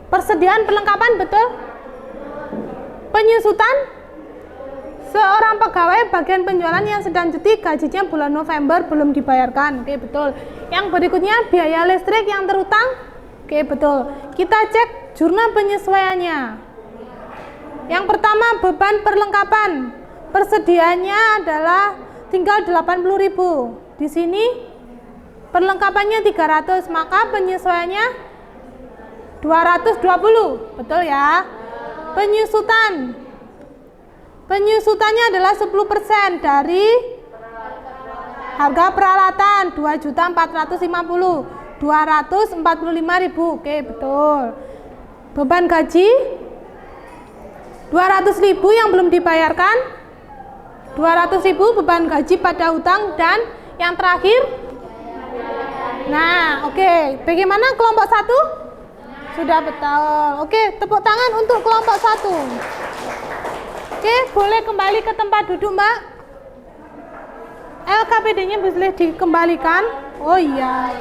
Speaker 5: Persediaan perlengkapan betul? Penyusutan? Seorang pegawai bagian penjualan yang sedang cuti gajinya bulan November belum dibayarkan. Oke, betul. Yang berikutnya biaya listrik yang terutang. Oke, betul. Kita cek jurnal penyesuaiannya. Yang pertama beban perlengkapan. Persediaannya adalah tinggal 80.000. Di sini perlengkapannya 300, maka penyesuaiannya 220. Betul ya? Penyusutannya adalah 10% dari harga peralatan 2.450.000, 245.000. Oke, betul. Beban gaji 200.000 yang belum dibayarkan, 200.000 beban gaji pada hutang, dan yang terakhir, nah, oke. Bagaimana kelompok 1? Sudah betul. Oke, tepuk tangan untuk kelompok 1. Oke, boleh kembali ke tempat duduk, Mbak. LKPD-nya boleh dikembalikan. Oh iya.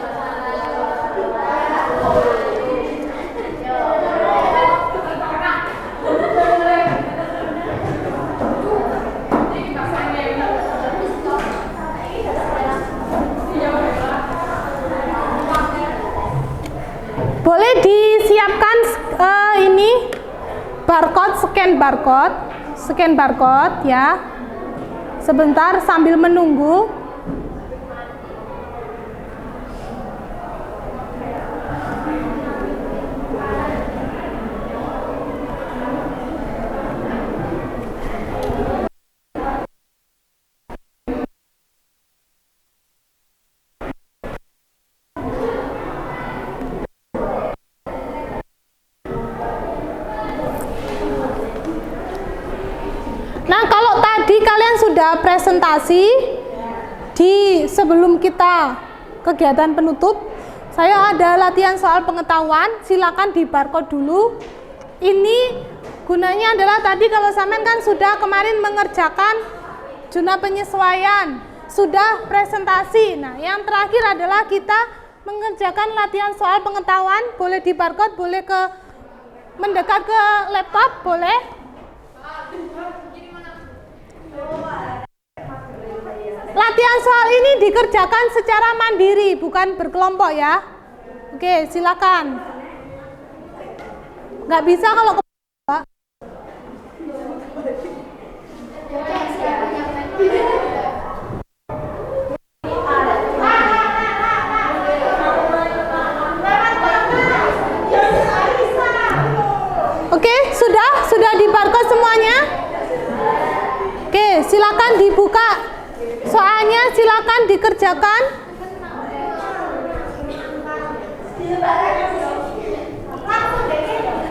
Speaker 5: Boleh disiapkan ini barcode, scan barcode ya. Sebentar sambil menunggu. Nah, kalau tadi kalian sudah presentasi di sebelum kita kegiatan penutup, saya ada latihan soal pengetahuan, silakan di barcode dulu. Ini gunanya adalah tadi kalau sampean kan sudah kemarin mengerjakan jurnal penyesuaian, sudah presentasi. Nah, yang terakhir adalah kita mengerjakan latihan soal pengetahuan, boleh di barcode, boleh ke mendekat ke laptop, boleh. Latihan soal ini dikerjakan secara mandiri, bukan berkelompok ya. Oke, silakan. Nggak bisa kalau kelompok. Oke, sudah di barcode semuanya. Oke, silakan dibuka. Soalnya silakan dikerjakan.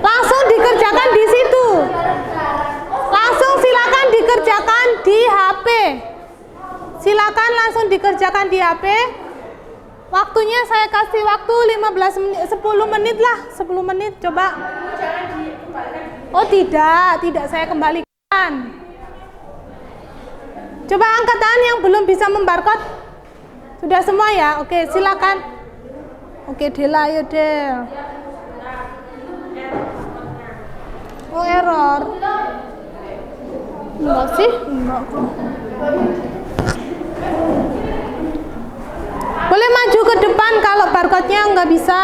Speaker 5: Langsung dikerjakan di situ. Langsung silakan dikerjakan di HP. Silakan langsung dikerjakan di HP. Waktunya saya kasih waktu 15 menit, 10 menit lah, 10 menit coba. Oh, tidak saya kembalikan. Coba angkat tangan yang belum bisa membarcode. Sudah semua ya? Oke, silakan. Oke, Dela, ayo Del. Oh, error. Enggak sih? Enggak. Boleh maju ke depan kalau barcode-nya nggak bisa.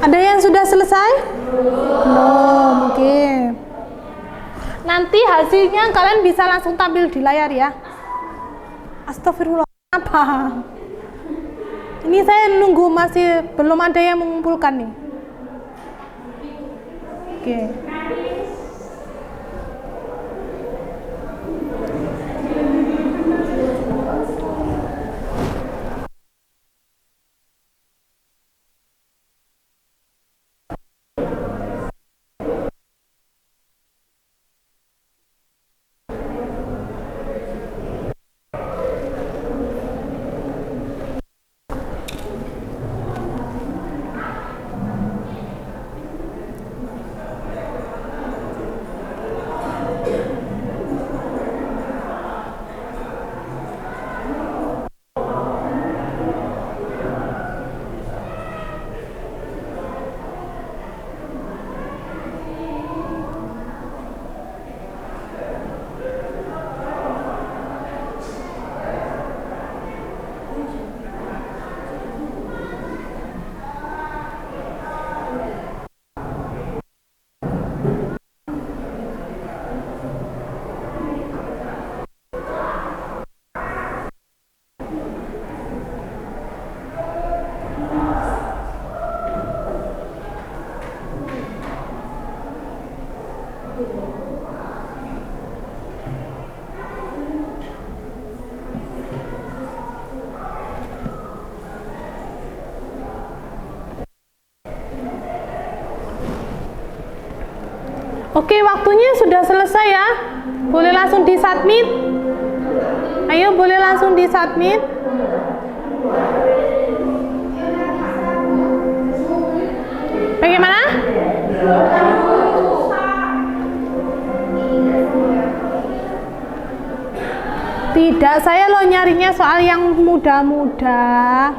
Speaker 5: Ada yang sudah selesai? Belum, oke. Nanti hasilnya kalian bisa langsung tampil di layar ya. Astagfirullah, apa? Ini saya nunggu masih belum ada yang mengumpulkan nih. Oke. Oke, waktunya sudah selesai ya. Boleh langsung di-submit. Ayo, boleh langsung di-submit. Bagaimana? Tidak, saya lo nyarinya soal yang muda-muda.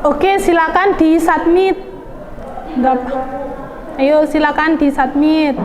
Speaker 5: Oke, silakan di submit. Berapa? Ayo silakan di submit.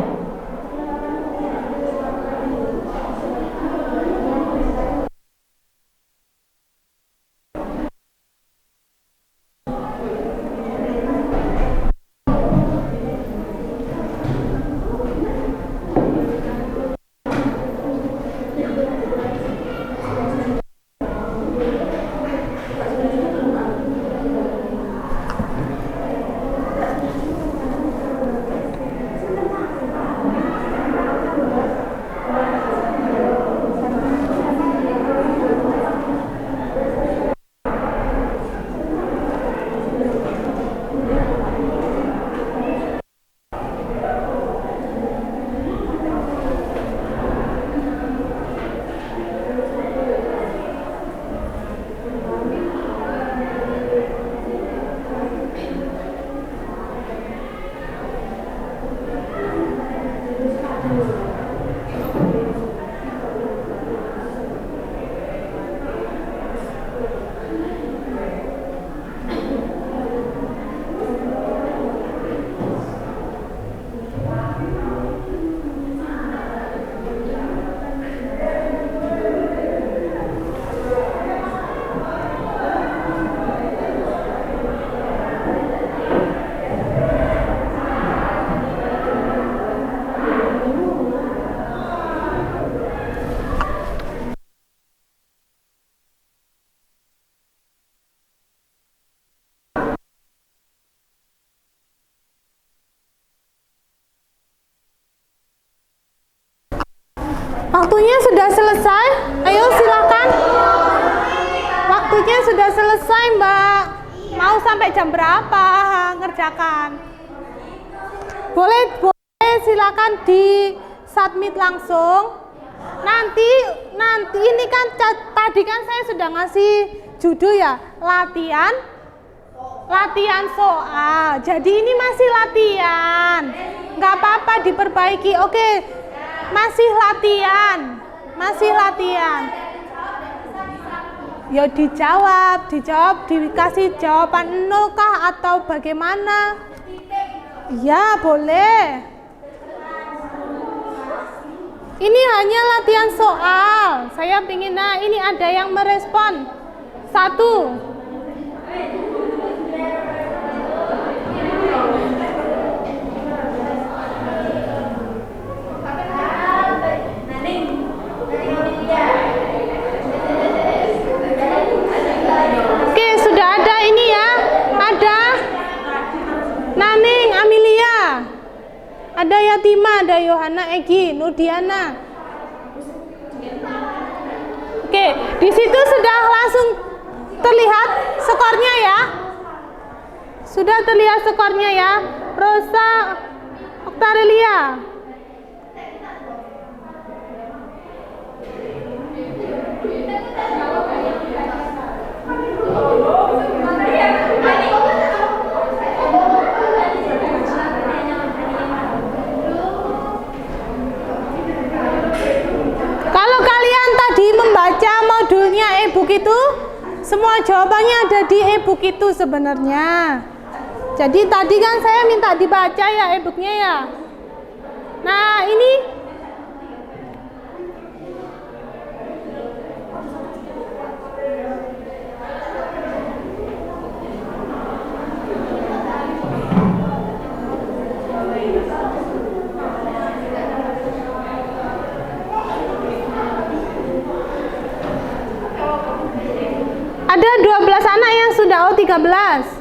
Speaker 5: Waktunya sudah selesai. Ayo silakan. Waktunya sudah selesai, Mbak. Mau sampai jam berapa ngerjakan? Boleh silakan di submit langsung. Nanti ini kan tadi kan saya sudah ngasih judul ya, latihan soal. Jadi ini masih latihan. Nggak apa-apa, diperbaiki. Oke. Masih latihan. Ya dijawab, dikasih jawaban 0 kah atau bagaimana? Ya boleh. Ini hanya latihan soal. Saya pingin, ini ada yang merespon. 1. Oke, sudah ada ini ya. Ada Naning, Amelia. Ada Yatima, ada Yohana, Egi, Nudiana. Oke, di situ sudah langsung terlihat skornya ya. Sudah terlihat skornya ya. Rosa Oktarelia. Kalau kalian tadi membaca modulnya e-book itu, semua jawabannya ada di e-book itu sebenarnya. Jadi tadi kan saya minta dibaca ya e-booknya ya. Nah ini ada 12 anak yang sudah 13.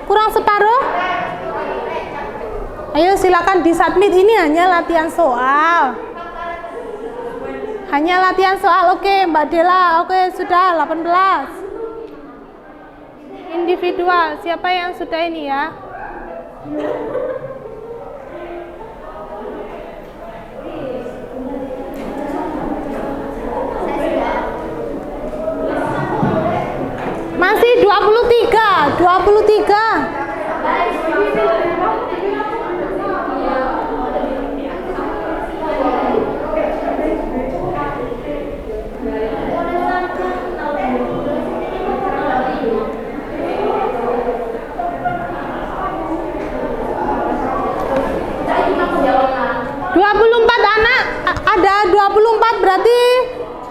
Speaker 5: Kurang separuh? Ayo silakan disubmit, ini hanya latihan soal. Hanya latihan soal. Oke, Mbak Dela. Oke, sudah 18. Individual. Siapa yang sudah ini ya? Masih 23. 23. Ada 24, berarti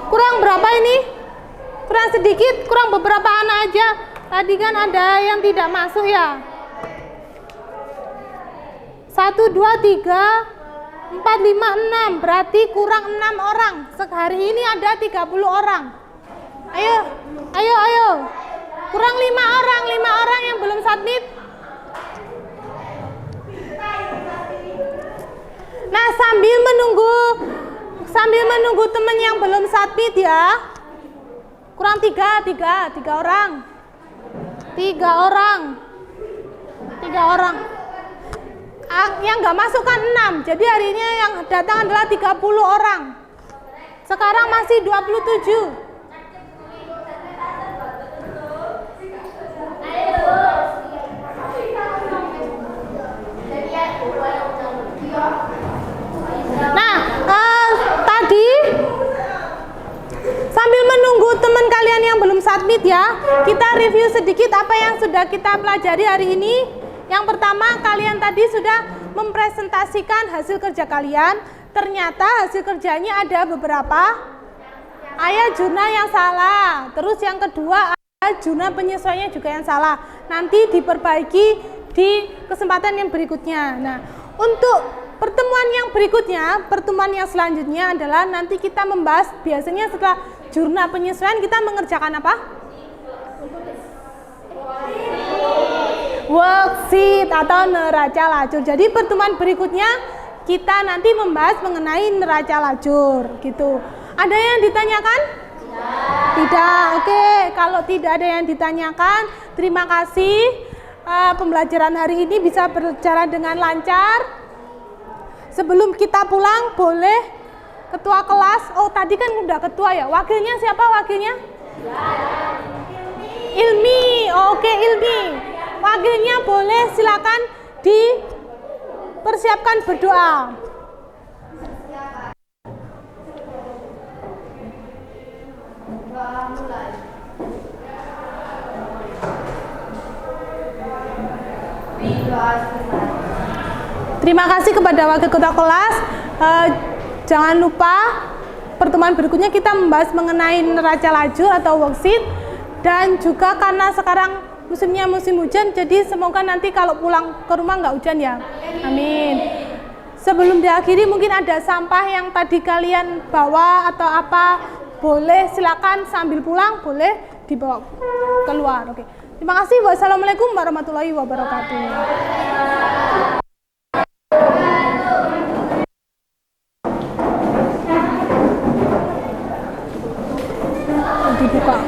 Speaker 5: kurang berapa ini? Kurang sedikit, kurang beberapa anak aja. Tadi kan ada yang tidak masuk ya. 1, 2, 3, 4, 5, 6. Berarti kurang 6 orang. Sehari ini ada 30 orang. Ayo, ayo, ayo. Kurang 5 orang, 5 orang yang belum submit. Nah, sambil menunggu teman yang belum submit ya. Kurang 3 orang. 3 orang. Yang nggak masuk kan 6. Jadi hari ini yang datang adalah 30 orang. Sekarang masih 27. Nah, tadi sambil menunggu teman kalian yang belum submit ya, kita review sedikit apa yang sudah kita pelajari hari ini. Yang pertama, kalian tadi sudah mempresentasikan hasil kerja kalian. Ternyata hasil kerjanya ada beberapa. Ayat jurnal yang salah. Terus yang kedua, ada jurnal penyesuaiannya juga yang salah. Nanti diperbaiki di kesempatan yang berikutnya. Nah, untuk pertemuan yang berikutnya, pertemuan yang selanjutnya adalah nanti kita membahas, biasanya setelah jurnal penyesuaian kita mengerjakan apa? Worksheet atau neraca lajur. Jadi pertemuan berikutnya kita nanti membahas mengenai neraca lajur gitu. Ada yang ditanyakan? Tidak. Oke, kalau tidak ada yang ditanyakan, terima kasih. Pembelajaran hari ini bisa berjalan dengan lancar. Sebelum kita pulang, boleh ketua kelas, oh tadi kan udah ketua ya, wakilnya siapa wakilnya? Ilmi, oke Ilmi. Wakilnya boleh silakan dipersiapkan berdoa. Terima kasih kepada wakil ketua kelas. Jangan lupa pertemuan berikutnya kita membahas mengenai neraca lajur atau worksheet. Dan juga karena sekarang musimnya musim hujan, jadi semoga nanti kalau pulang ke rumah nggak hujan ya. Amin. Sebelum diakhiri, mungkin ada sampah yang tadi kalian bawa atau apa, boleh silakan sambil pulang boleh dibawa keluar. Oke. Terima kasih. Wassalamualaikum warahmatullahi wabarakatuh. Dibuka.